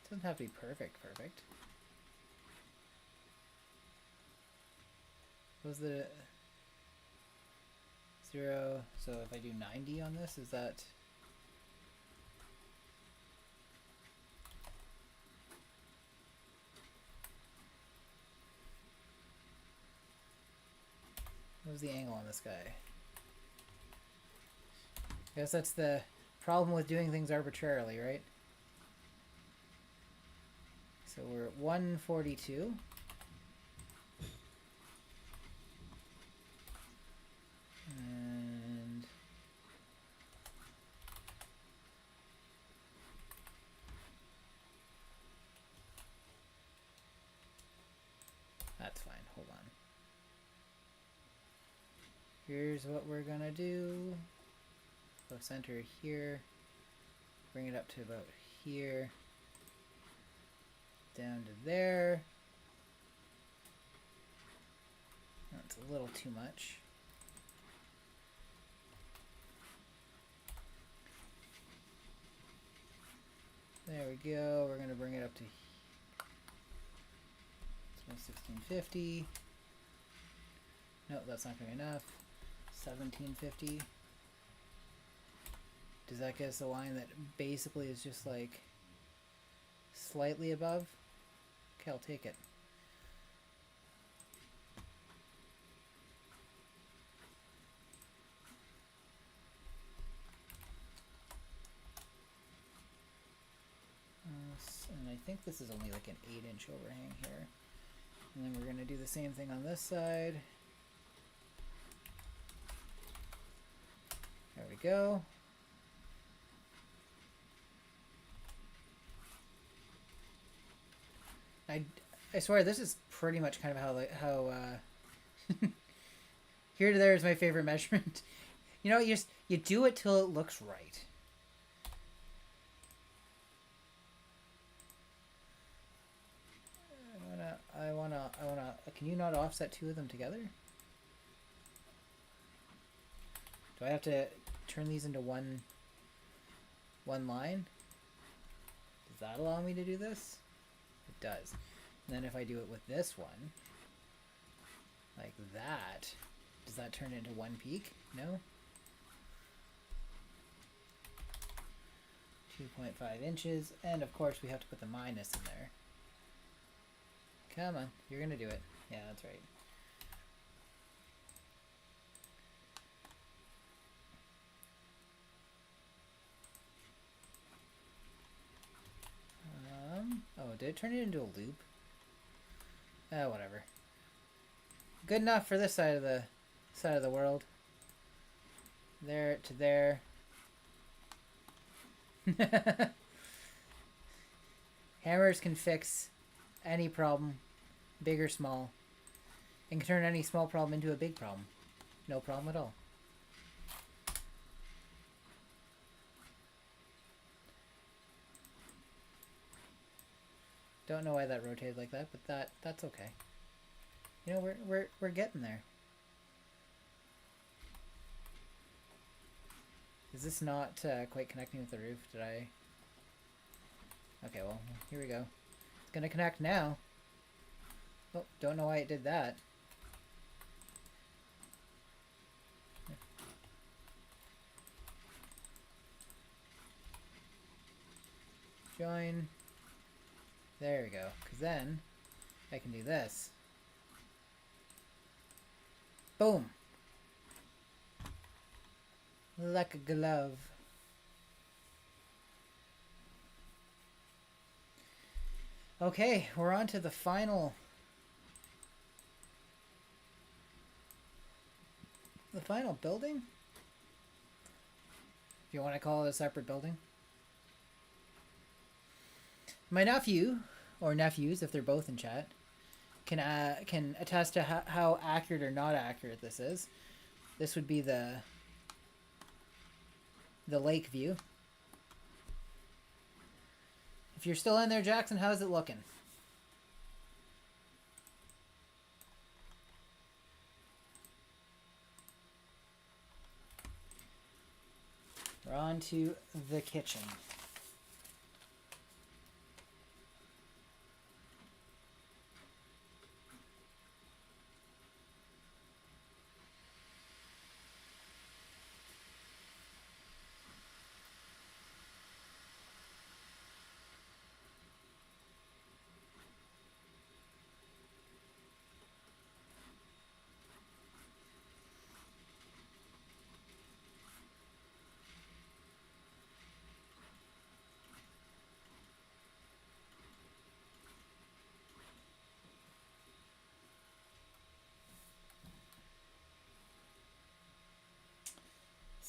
Speaker 1: It doesn't have to be perfect. What was the 0? So if I do 90 on this, is that... What was the angle on this guy? I guess that's the Problem with doing things arbitrarily, right? So we're at 142. And that's fine. Hold on. Here's what we're gonna do. Go center here. Bring it up to about here. Down to there. That's a little too much. There we go. We're going to bring it up to 1650. Nope, that's not going to be enough. 1750. Does that get us a line that basically is just like slightly above? Okay, I'll take it. And I think this is only like an 8-inch overhang here. And then we're going to do the same thing on this side. There we go. I swear this is pretty much kind of how here to there is my favorite measurement. You know, you do it till it looks right. I wanna. Can you not offset two of them together? Do I have to turn these into one line? Does that allow me to do this? It does. And then if I do it with this one, like that, does that turn into one peak? No? 2.5 inches, and of course we have to put the minus in there. Come on, you're gonna do it. Yeah, that's right. Oh, did it turn it into a loop? Oh, whatever. Good enough for this side of the world. There to there. Hammers can fix any problem, big or small, and can turn any small problem into a big problem. No problem at all. Don't know why that rotated like that, but that's okay. You know, we're getting there. Is this not quite connecting with the roof? Did I? Okay, well, here we go. It's gonna connect now. Oh, don't know why it did that. Join. There we go. Because then I can do this. Boom. Like a glove. Okay, we're on to the final building? If you want to call it a separate building. My nephew, or nephews if they're both in chat, can attest to how accurate or not accurate this is. This would be the lake view. If you're still in there, Jackson, how's it looking? We're on to the kitchen.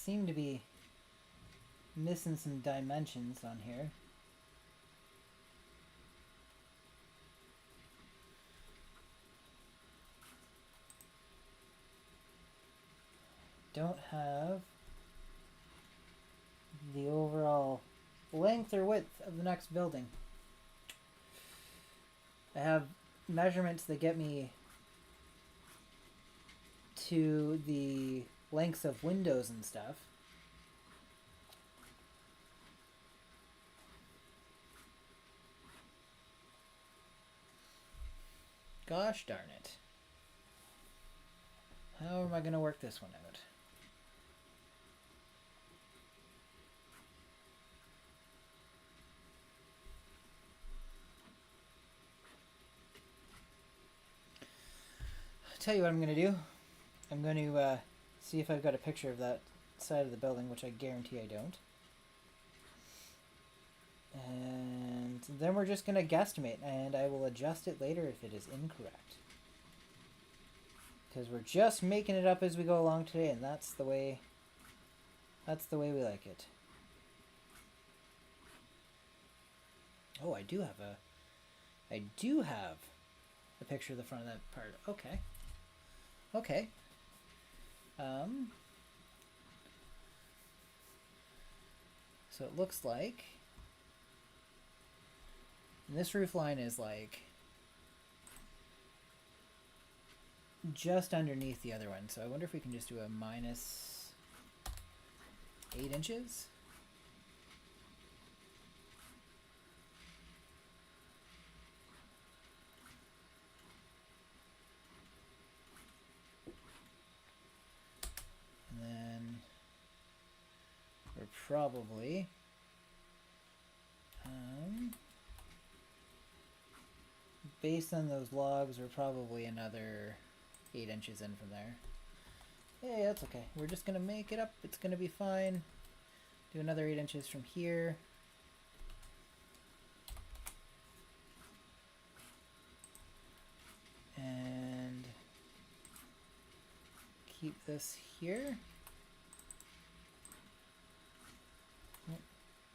Speaker 1: seem to be missing some dimensions on here. Don't have the overall length or width of the next building. I have measurements that get me to the lengths of windows and stuff. Gosh darn it. How am I going to work this one out? I'll tell you what I'm going to do. I'm going to see if I've got a picture of that side of the building, which I guarantee I don't. And then we're just going to guesstimate, and I will adjust it later if it is incorrect. Because we're just making it up as we go along today, and that's the way we like it. Oh, I do have a picture of the front of that part. Okay. Okay. So it looks like this roof line is like just underneath the other one. So I wonder if we can just do a minus 8 inches. And then we're probably based on those logs, we're probably another 8 inches in from there. Yeah, that's okay. We're just gonna make it up. It's gonna be fine. Do another 8 inches from here. And keep this here.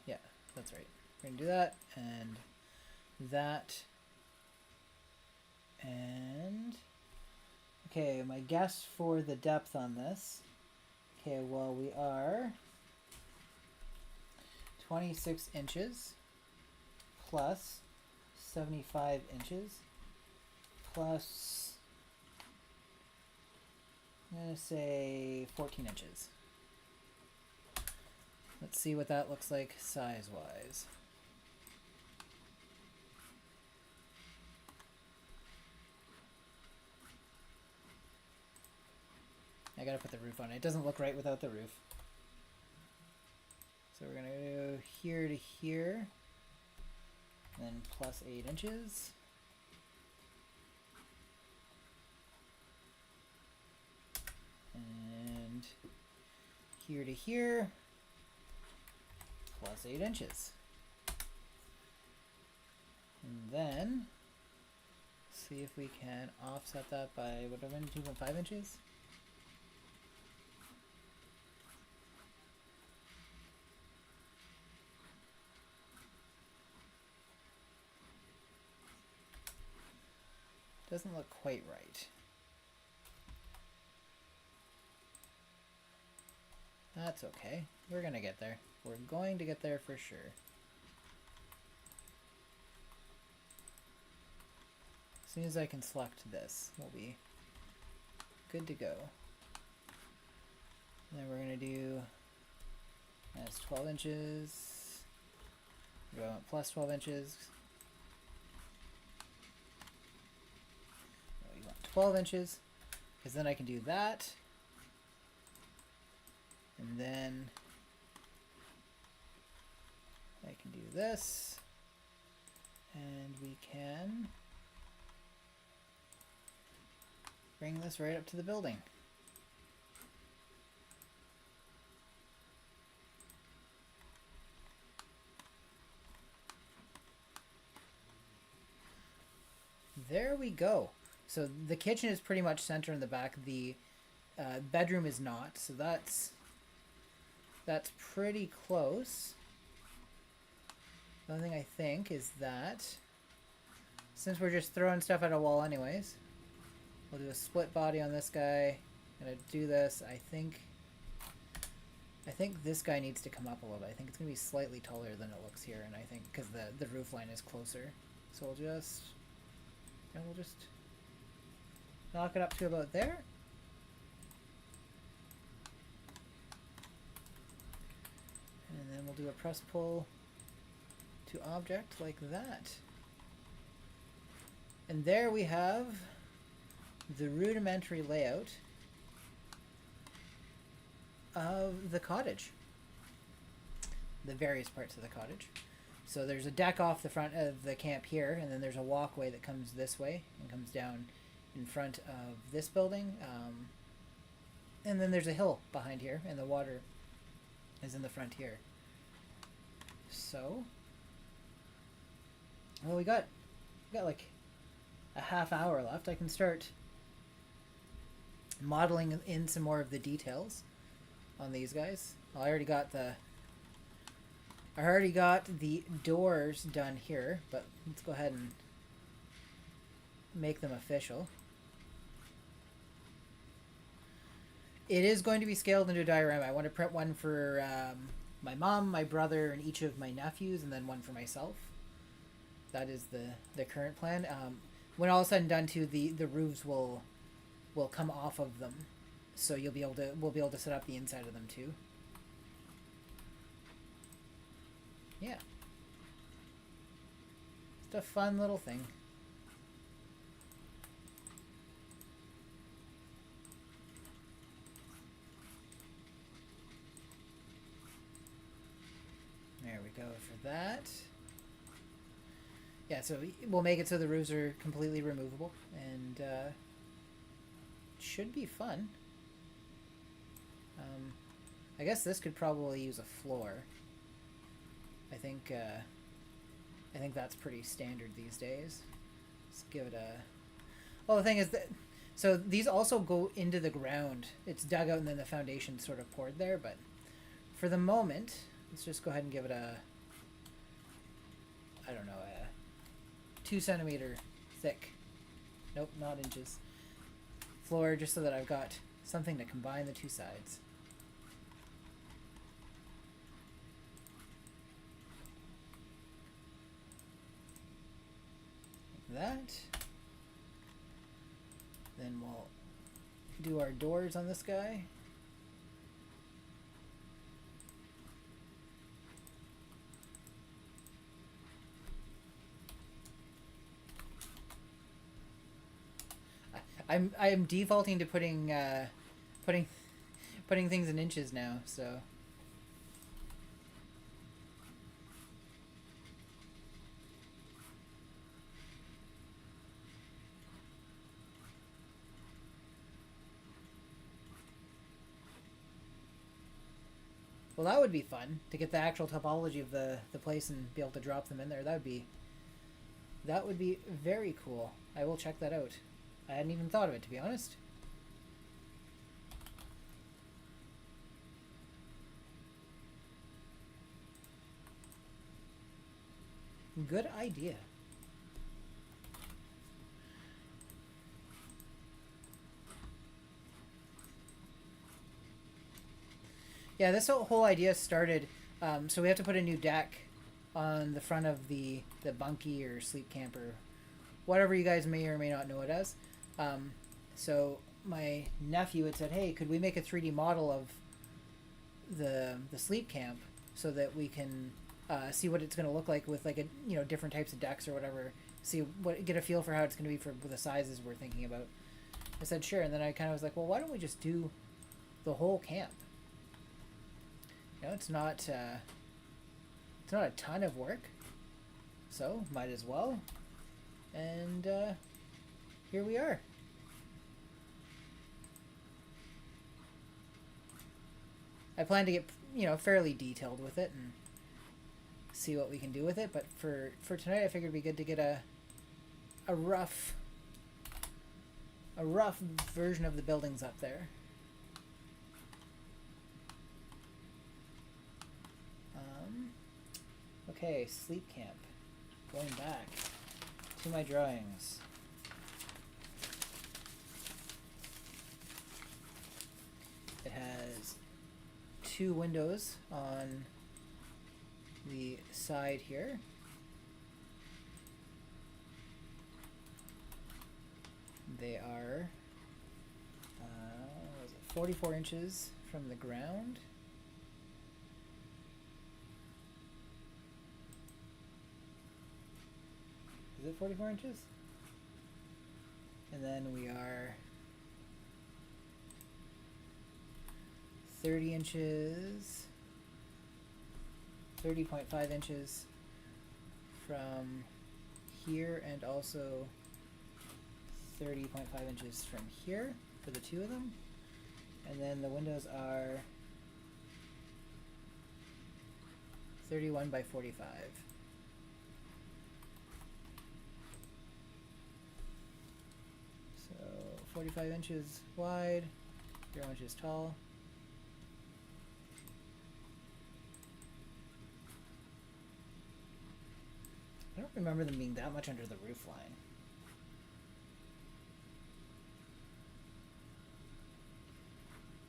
Speaker 1: Yeah, that's right. We're gonna do that and that. And okay, my guess for the depth on this. Okay, well, we are 26 inches plus 75 inches plus, I'm going to say 14 inches. Let's see what that looks like size-wise. I gotta put the roof on. It doesn't look right without the roof. So we're gonna go here to here, and then plus 8 inches. And here to here, plus 8 inches. And then, see if we can offset that by, whatever, 2.5 inches? Doesn't look quite right. That's okay. We're gonna get there. We're going to get there for sure. As soon as I can select this, we'll be good to go. And then we're gonna do that's 12 inches. We want plus 12 inches. 12 inches, because then I can do that, and then I can do this, and we can bring this right up to the building. There we go. So the kitchen is pretty much center in the back. The bedroom is not. So that's that's pretty close. The only thing I think is that, since we're just throwing stuff at a wall anyways, we'll do a split body on this guy. I'm gonna do this. I think this guy needs to come up a little bit. I think it's gonna be slightly taller than it looks here, and I think because the roof line is closer. So we'll just knock it up to about there. And then we'll do a press pull to object like that. And there we have the rudimentary layout of the cottage. The various parts of the cottage. So there's a deck off the front of the camp here, and then there's a walkway that comes this way and comes down in front of this building. And then there's a hill behind here, and the water is in the front here. So, well, we got like a half hour left. I can start modeling in some more of the details on these guys. I already got the doors done here, but let's go ahead and make them official. It is going to be scaled into a diorama. I want to print one for my mom, my brother, and each of my nephews, and then one for myself. That is the current plan. When all is said and done, too, the roofs will come off of them, so we'll be able to set up the inside of them too. Yeah, just a fun little thing. There we go for that. Yeah, so we'll make it so the roofs are completely removable, and it should be fun. I guess this could probably use a floor. I think that's pretty standard these days. Let's give it a... Well, the thing is that... So these also go into the ground. It's dug out and then the foundation sort of poured there, but for the moment, let's just go ahead and give it a... I don't know, a 2 centimeter thick. Nope, not inches. Floor, just so that I've got something to combine the two sides. That. Then we'll do our doors on this guy. I'm defaulting to putting things in inches now, so. Well, that would be fun, to get the actual topology of the place and be able to drop them in there. That would be very cool. I will check that out. I hadn't even thought of it, to be honest. Good idea. Yeah, this whole idea started, so we have to put a new deck on the front of the bunkie or sleep camp or whatever you guys may or may not know it as. So my nephew had said, hey, could we make a 3D model of the sleep camp so that we can see what it's going to look like with like different types of decks or whatever, get a feel for how it's going to be for the sizes we're thinking about. I said sure, and then I kind of was like, well, why don't we just do the whole camp? It's not a ton of work, so might as well. And here we are. I plan to get fairly detailed with it and see what we can do with it. But for tonight, I figured it'd be good to get a rough version of the buildings up there. Okay, sleep camp. Going back to my drawings. It has 2 windows on the side here. They are 44 inches from the ground. Is it 44 inches? And then we are 30 inches, 30.5 inches from here, and also 30.5 inches from here for the 2 of them. And then the windows are 31 by 45. So 45 inches wide, 0 inches tall. I don't remember them being that much under the roof line.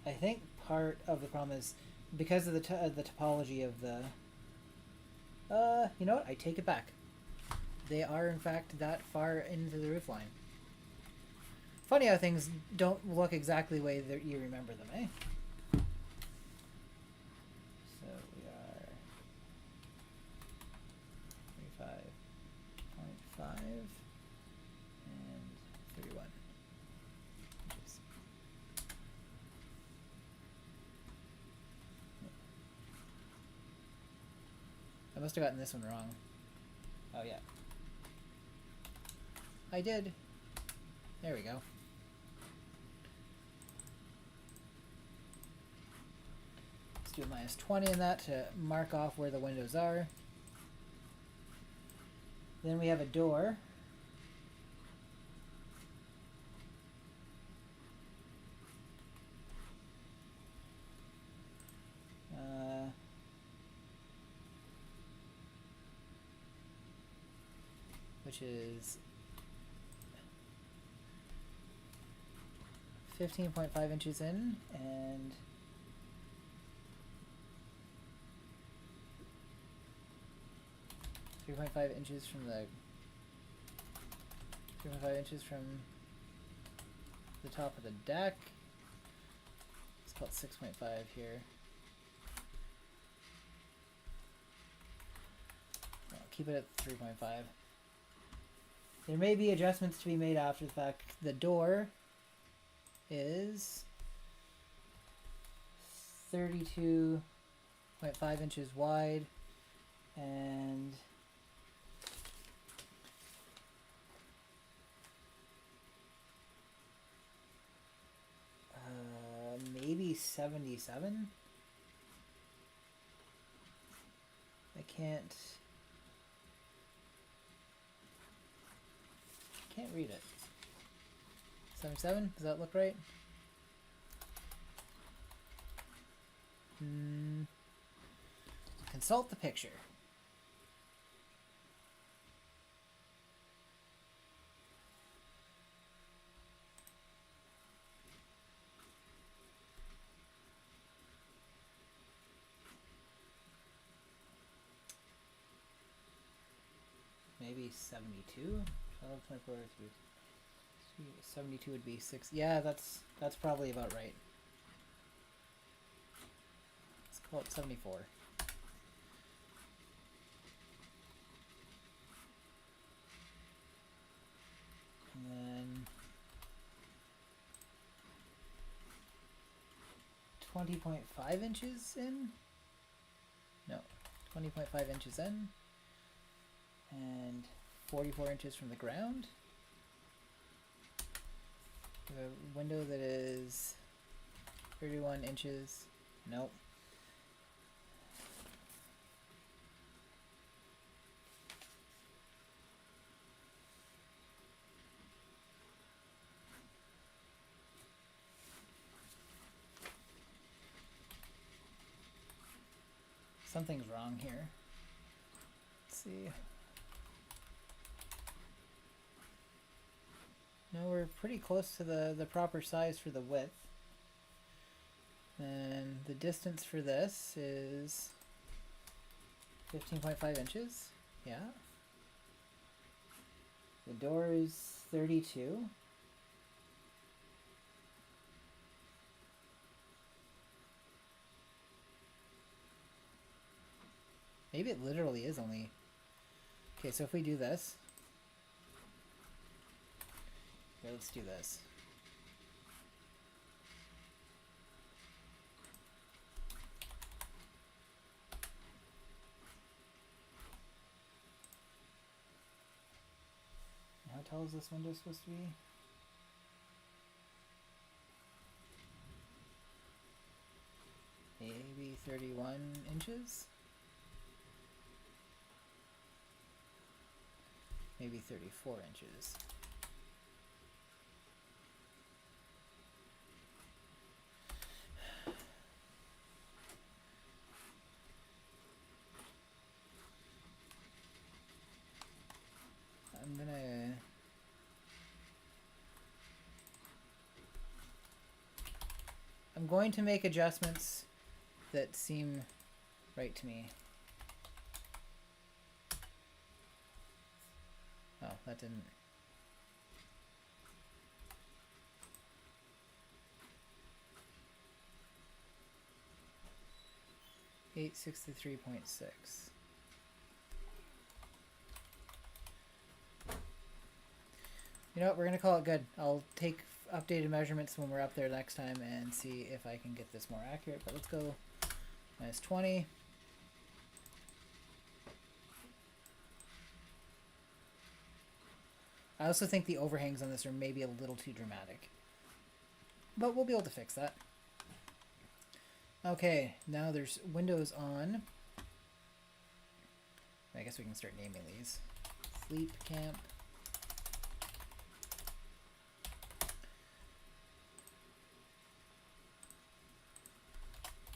Speaker 1: I think part of the problem is because of the topology of the... you know what? I take it back. They are, in fact, that far into the roof line. Funny how things don't look exactly the way that you remember them, eh? So we are 35.5 and 31 inches. I must have gotten this one wrong. Oh yeah. I did. There we go. Let's do a minus 20 in that to mark off where the windows are. Then we have a door. Which is 15.5 inches in and 3.5 inches from the 3.5 inches from the top of the deck. Let's call it 6.5 here. I'll keep it at 3.5. There may be adjustments to be made after the fact. The door is 32.5 inches wide and maybe 77. I can't read it. 77? Does that look right? Consult the picture. Maybe 72? 12, 24, 72 would be 6. Yeah, that's probably about right. Let's call it 74. And then 20.5 inches in? No, 20.5 inches in. And 44 inches from the ground. A window that is 31 inches. Nope. Something's wrong here. see. No, we're pretty close to the proper size for the width. And the distance for this is 15.5 inches. Yeah. The door is 32. Maybe it literally is only... Okay, so if we do this... Okay, let's do this. How tall is this window supposed to be? Maybe 31 inches? Maybe 34 inches. I'm going to make adjustments that seem right to me. Oh, that didn't... $863.6. You know what, we're gonna call it good. I'll take updated measurements when we're up there next time and see if I can get this more accurate, but let's go minus 20. I also think the overhangs on this are maybe a little too dramatic, but we'll be able to fix that. Okay, now there's windows on. I guess we can start naming these. Sleep camp.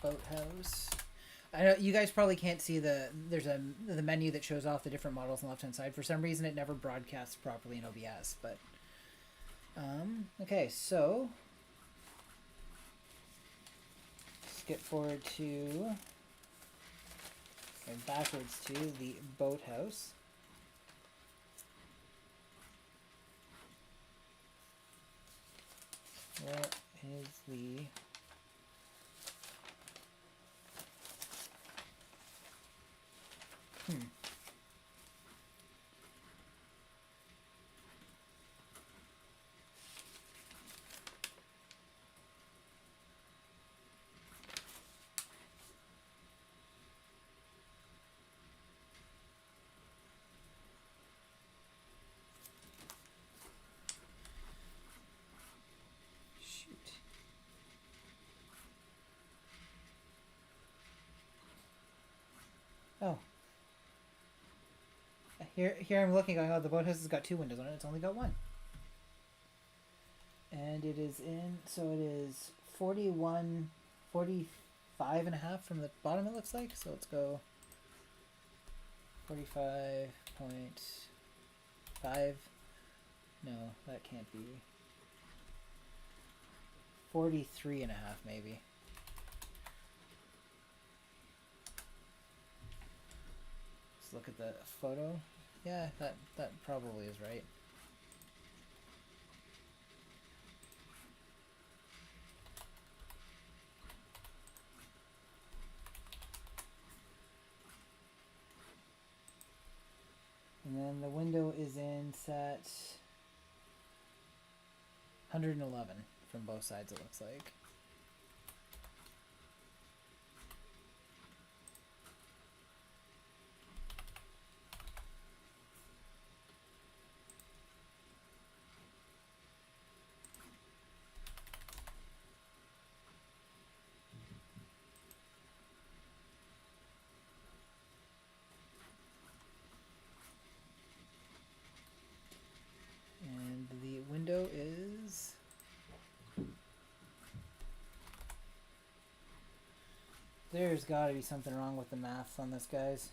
Speaker 1: Boathouse. I know you guys probably can't see the menu that shows off the different models on the left hand side. For some reason it never broadcasts properly in OBS, but okay, so skip forward to and backwards to the boathouse. Where is the Oh. Here I'm looking going, oh, the boathouse has got 2 windows on it. It's only got 1. And it is in, so it is 45 and a half from the bottom it looks like. So let's go 45.5. No, that can't be. 43 and a half maybe. Look at the photo. Yeah, that probably is right. And then the window is in set 111 from both sides, it looks like. Window is there's got to be something wrong with the maths on this, guys.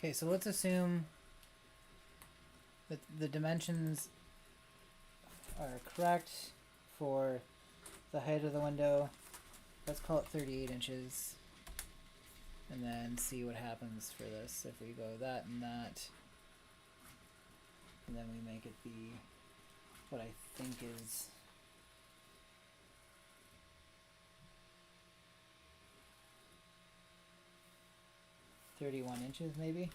Speaker 1: Okay, so let's assume that the dimensions are correct for the height of the window. Let's call it 38 inches. And then see what happens for this if we go that and that. And then we make it be what I think is 31 inches maybe.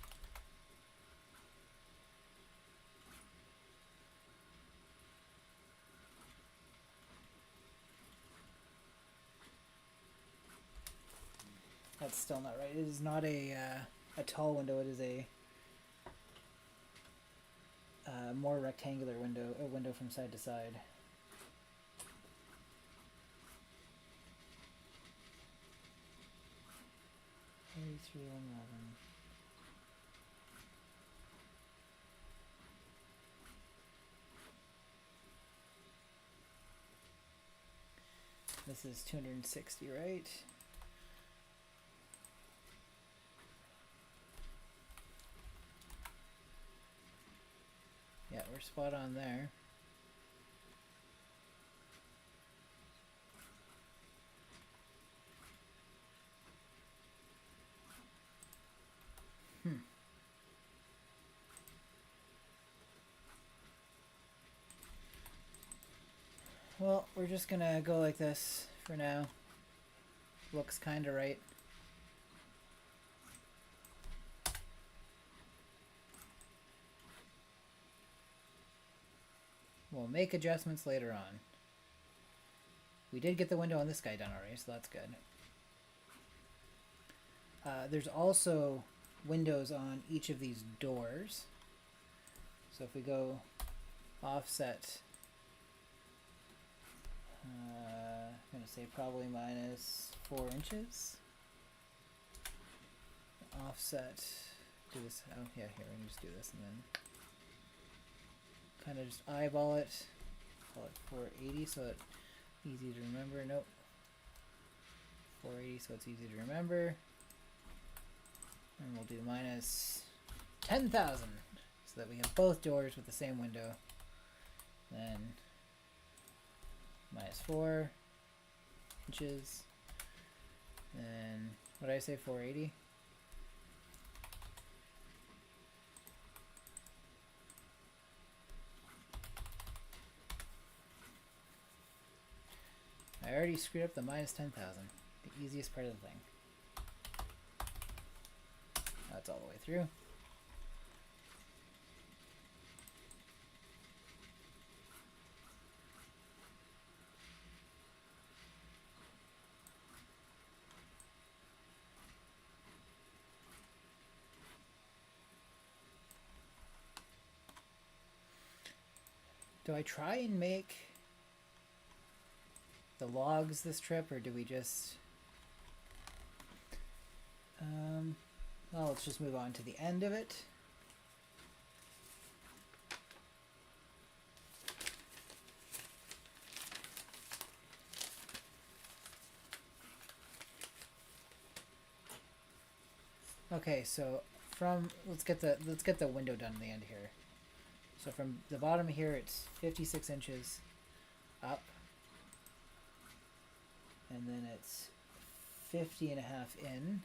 Speaker 1: That's still not right. It is not a tall window. It is a more rectangular window, a window from side to side. This is 260, right? Yeah, we're spot on there. Well, we're just gonna go like this for now. Looks kinda right. We'll make adjustments later on. We did get the window on this guy done already, so that's good. There's also windows on each of these doors. So if we go offset, I'm going to say probably minus 4 inches. Offset, do this, oh yeah, here, we can just do this and then kind of just eyeball it, call it 480 so it's easy to remember. Nope, 480 so it's easy to remember. And we'll do minus 10,000 so that we have both doors with the same window. Then minus 4 inches. And what did I say, 480? I already screwed up the minus 10,000. The easiest part of the thing. That's all the way through. Do I try and make the logs this trip, or do we just... well, let's just move on to the end of it. Okay, so let's get the window done in the end here. So from the bottom here, it's 56 inches up, and then it's 50 and a half in.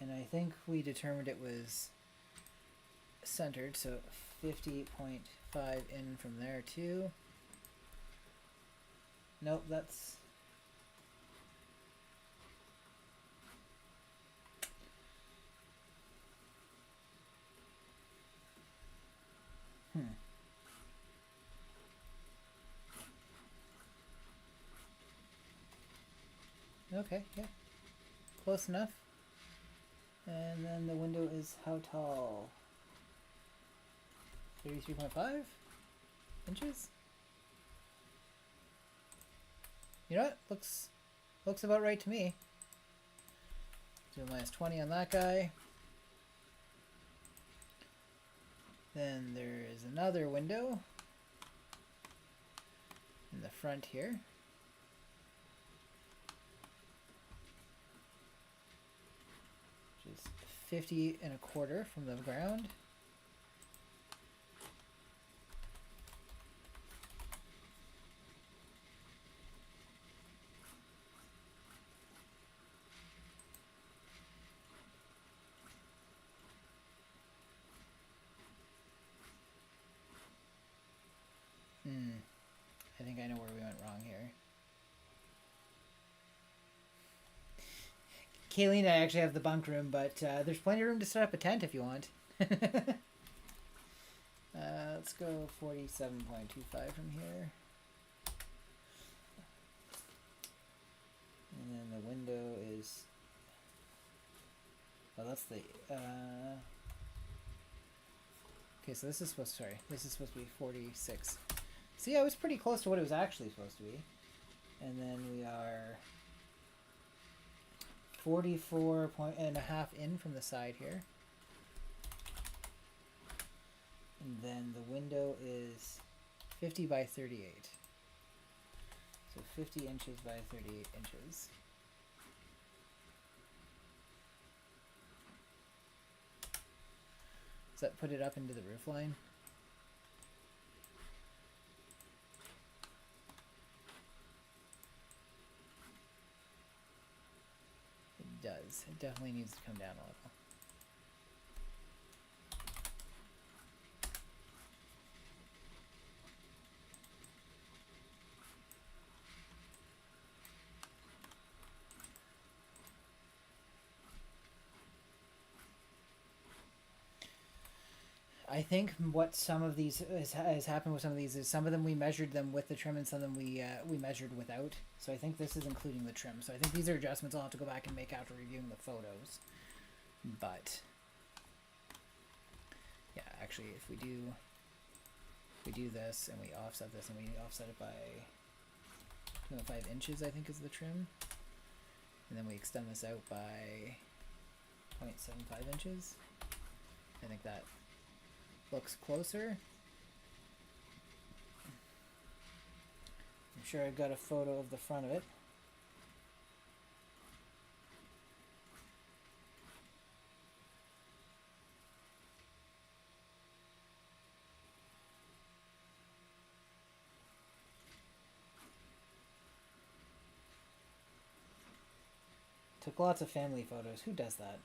Speaker 1: And I think we determined it was centered, so 50.5 in from there too. Nope, that's... Okay, yeah. Close enough. And then the window is how tall? 33.5 inches? You know what? Looks about right to me. Do minus 20 on that guy. Then there is another window in the front here. is 50 and a quarter from the ground. I think I know where we went wrong here. Kayleen and I actually have the bunk room, but there's plenty of room to set up a tent if you want. Let's go 47.25 from here. And then the window is... Oh, that's the... Okay, so this is supposed to... Sorry, this is supposed to be 46. See, I was pretty close to what it was actually supposed to be. And then we are 44.5 in from the side here. And then the window is 50 by 38. So 50 inches by 38 inches. Does that put it up into the roof line? It does. It definitely needs to come down a little. I think what some of these has happened with some of these is some of them we measured them with the trim and some of them we measured without. So I think this is including the trim. So I think these are adjustments I'll have to go back and make after reviewing the photos. But yeah, actually, if we do this and we offset this and we offset it by 2.5 inches, I think is the trim, and then we extend this out by 0.75 inches. I think that looks closer. I'm sure I've got a photo of the front of it. Took lots of family photos. Who does that?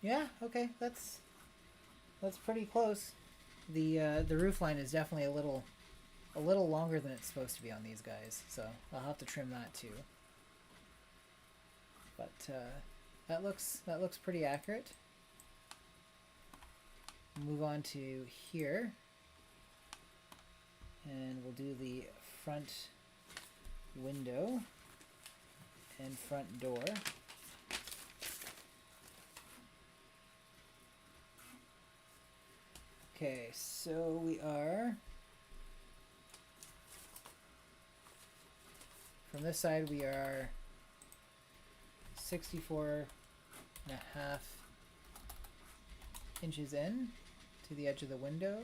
Speaker 1: Yeah, okay, that's pretty close. The roof line is definitely a little longer than it's supposed to be on these guys, so I'll have to trim that too. But that looks pretty accurate. Move on to here, and we'll do the front window and front door. Okay, so we are, from this side we are 64.5 inches in to the edge of the window.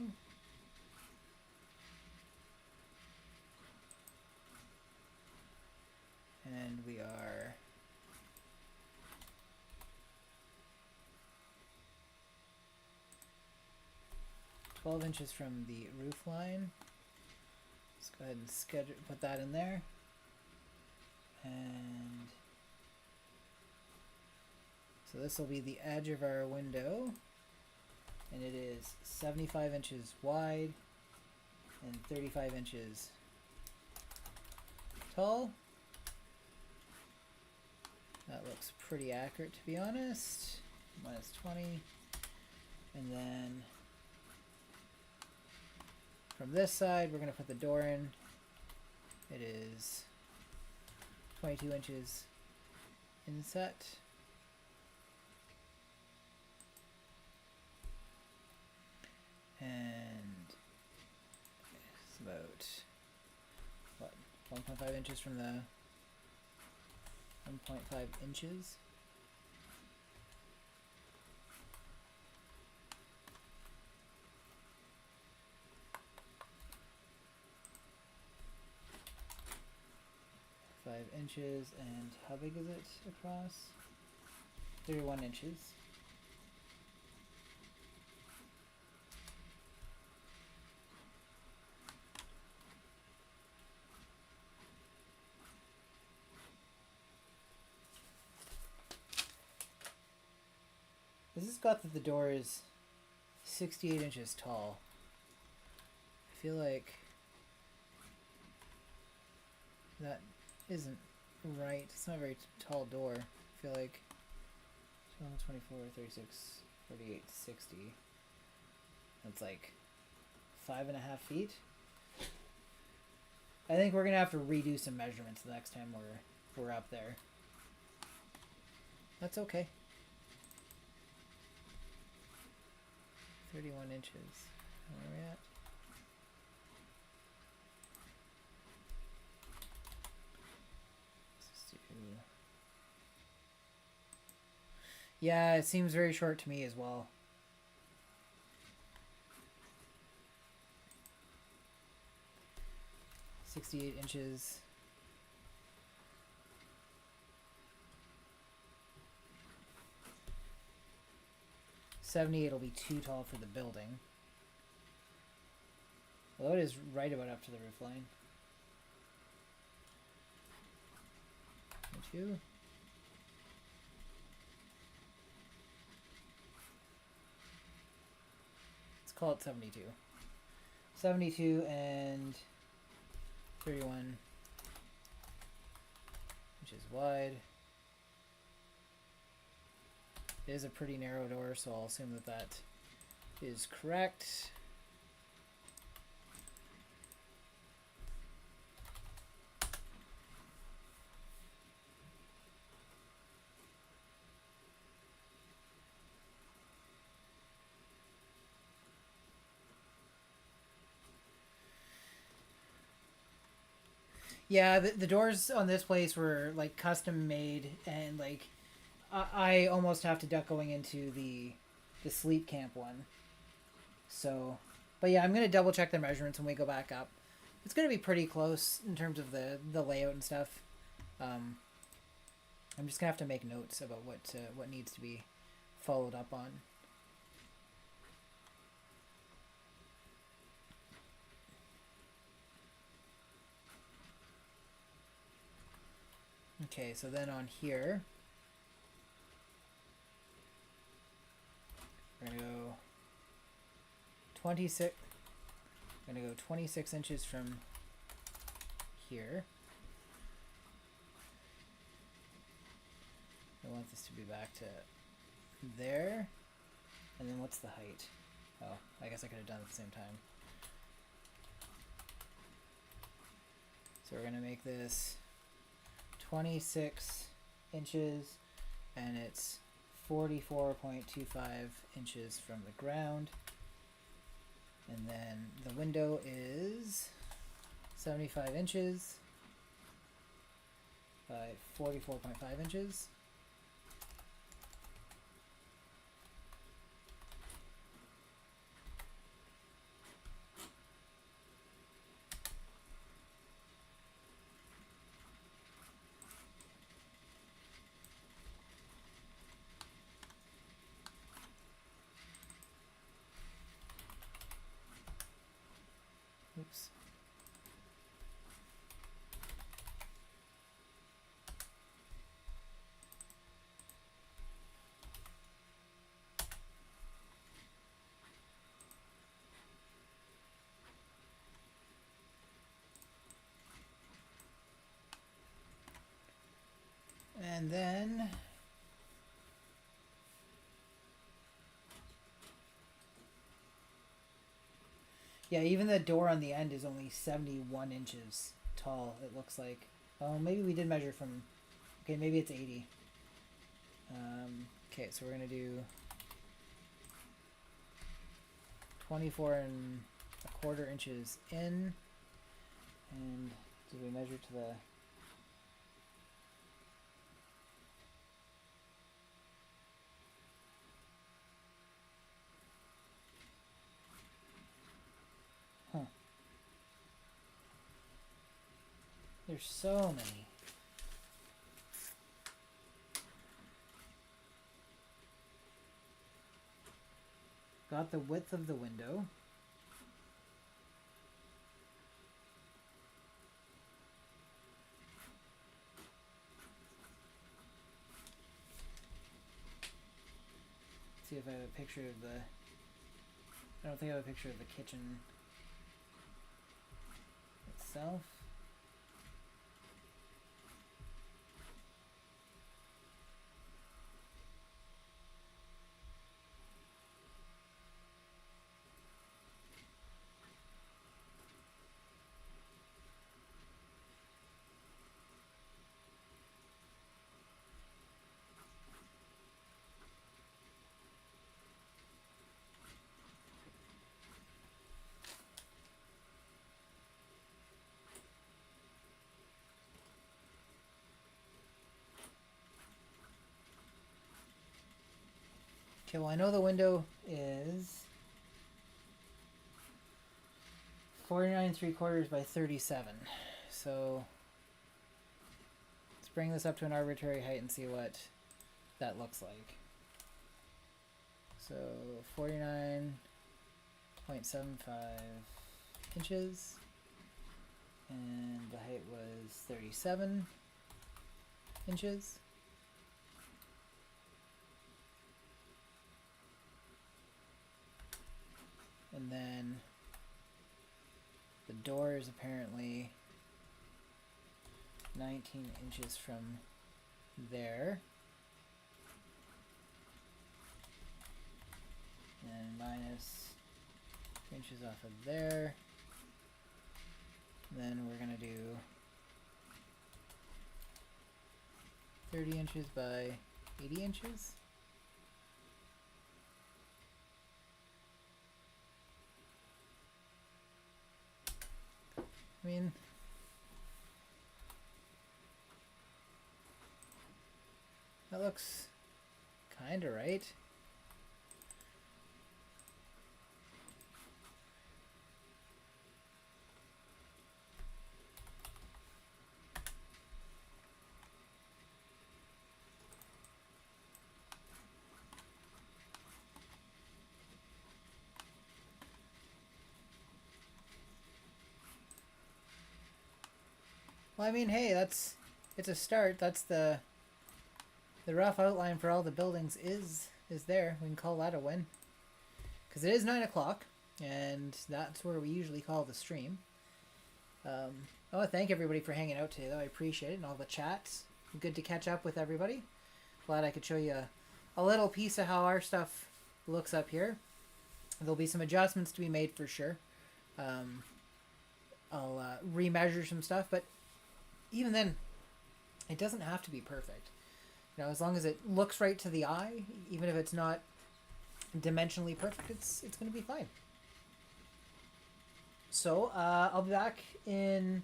Speaker 1: And we are 12 inches from the roof line. Let's go ahead and put that in there. And so this will be the edge of our window, and it is 75 inches wide and 35 inches tall. That looks pretty accurate, to be honest. Minus 20. And then from this side, we're going to put the door in. It is 22 inches inset. And it's about, what, 1.5 inches from the 1.5 inches. inches, and how big is it across? 31 inches. This has got that the door is 68 inches tall. I feel like that isn't right. It's not a very tall door. I feel like 24, 36, 48, 60. That's like 5.5 feet. I think we're gonna have to redo some measurements the next time we're up there. That's okay. 31 inches. Where are we at? Yeah, it seems very short to me as well. $68 inches. $78 will be too tall for the building. Although it is right about up to the roof line. 2. Let's call it 72. 72 and 31 inches wide. It is a pretty narrow door, so I'll assume that that is correct. Yeah, the doors on this place were like custom made, and like I almost have to duck going into the sleep camp one. So, but yeah, I'm gonna double check the measurements when we go back up. It's gonna be pretty close in terms of the layout and stuff. I'm just gonna have to make notes about what needs to be followed up on. Okay, so then on here, we're gonna go 26. I'm gonna go 26 inches from here. I want this to be back to there. And then what's the height? Oh, I guess I could have done it at the same time. So we're gonna make this 26 inches, and it's 44.25 inches from the ground. And then the window is 75 inches by 44.5 inches. Oops. And then yeah, even the door on the end is only 71 inches tall, it looks like. Oh, maybe we did measure from... Okay, maybe it's 80. Okay, so we're going to do 24.25 inches in. And did we measure to the... Huh. There's so many. got the width of the window. Let's see if I have a picture of the... I don't think I have a picture of the kitchen itself. Okay, well I know the window is 49 3/4 by 37. So let's bring this up to an arbitrary height and see what that looks like. So 49.75 inches, and the height was 37 inches. And then the door is apparently 19 inches from there. And minus 2 inches off of there. And then we're going to do 30 inches by 80 inches. I mean, that looks kinda right. Well, I mean, hey, it's a start. That's the rough outline for all the buildings is there. We can call that a win. Because it is 9 o'clock, and that's where we usually call the stream. I want to thank everybody for hanging out today, though. I appreciate it, and all the chats. Good to catch up with everybody. Glad I could show you a little piece of how our stuff looks up here. There'll be some adjustments to be made for sure. I'll remeasure some stuff, but even then, it doesn't have to be perfect. You know, as long as it looks right to the eye, even if it's not dimensionally perfect, it's going to be fine. So I'll be back in,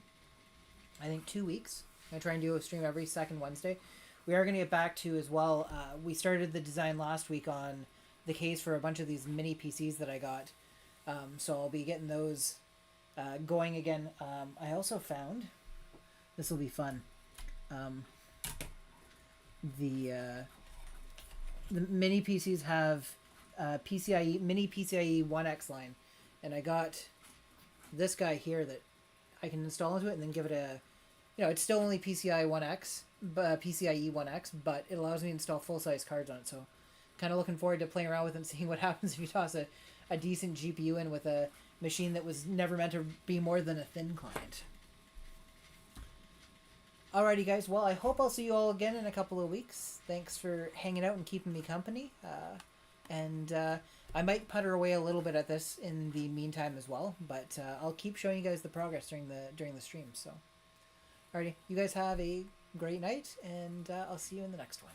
Speaker 1: I think, 2 weeks. I'm going to try and do a stream every second Wednesday. We are going to get back to as well. We started the design last week on the case for a bunch of these mini PCs that I got. So I'll be getting those going again. I also found, this will be fun, the mini PCs have mini PCIe 1X line, and I got this guy here that I can install into it and then give it a, you know, it's still only PCIe 1X, but it allows me to install full-size cards on it. So kind of looking forward to playing around with it and seeing what happens if you toss a decent GPU in with a machine that was never meant to be more than a thin client. Alrighty, guys. Well, I hope I'll see you all again in a couple of weeks. Thanks for hanging out and keeping me company. And I might putter away a little bit at this in the meantime as well, but I'll keep showing you guys the progress during the stream. So, alrighty, you guys have a great night, and I'll see you in the next one.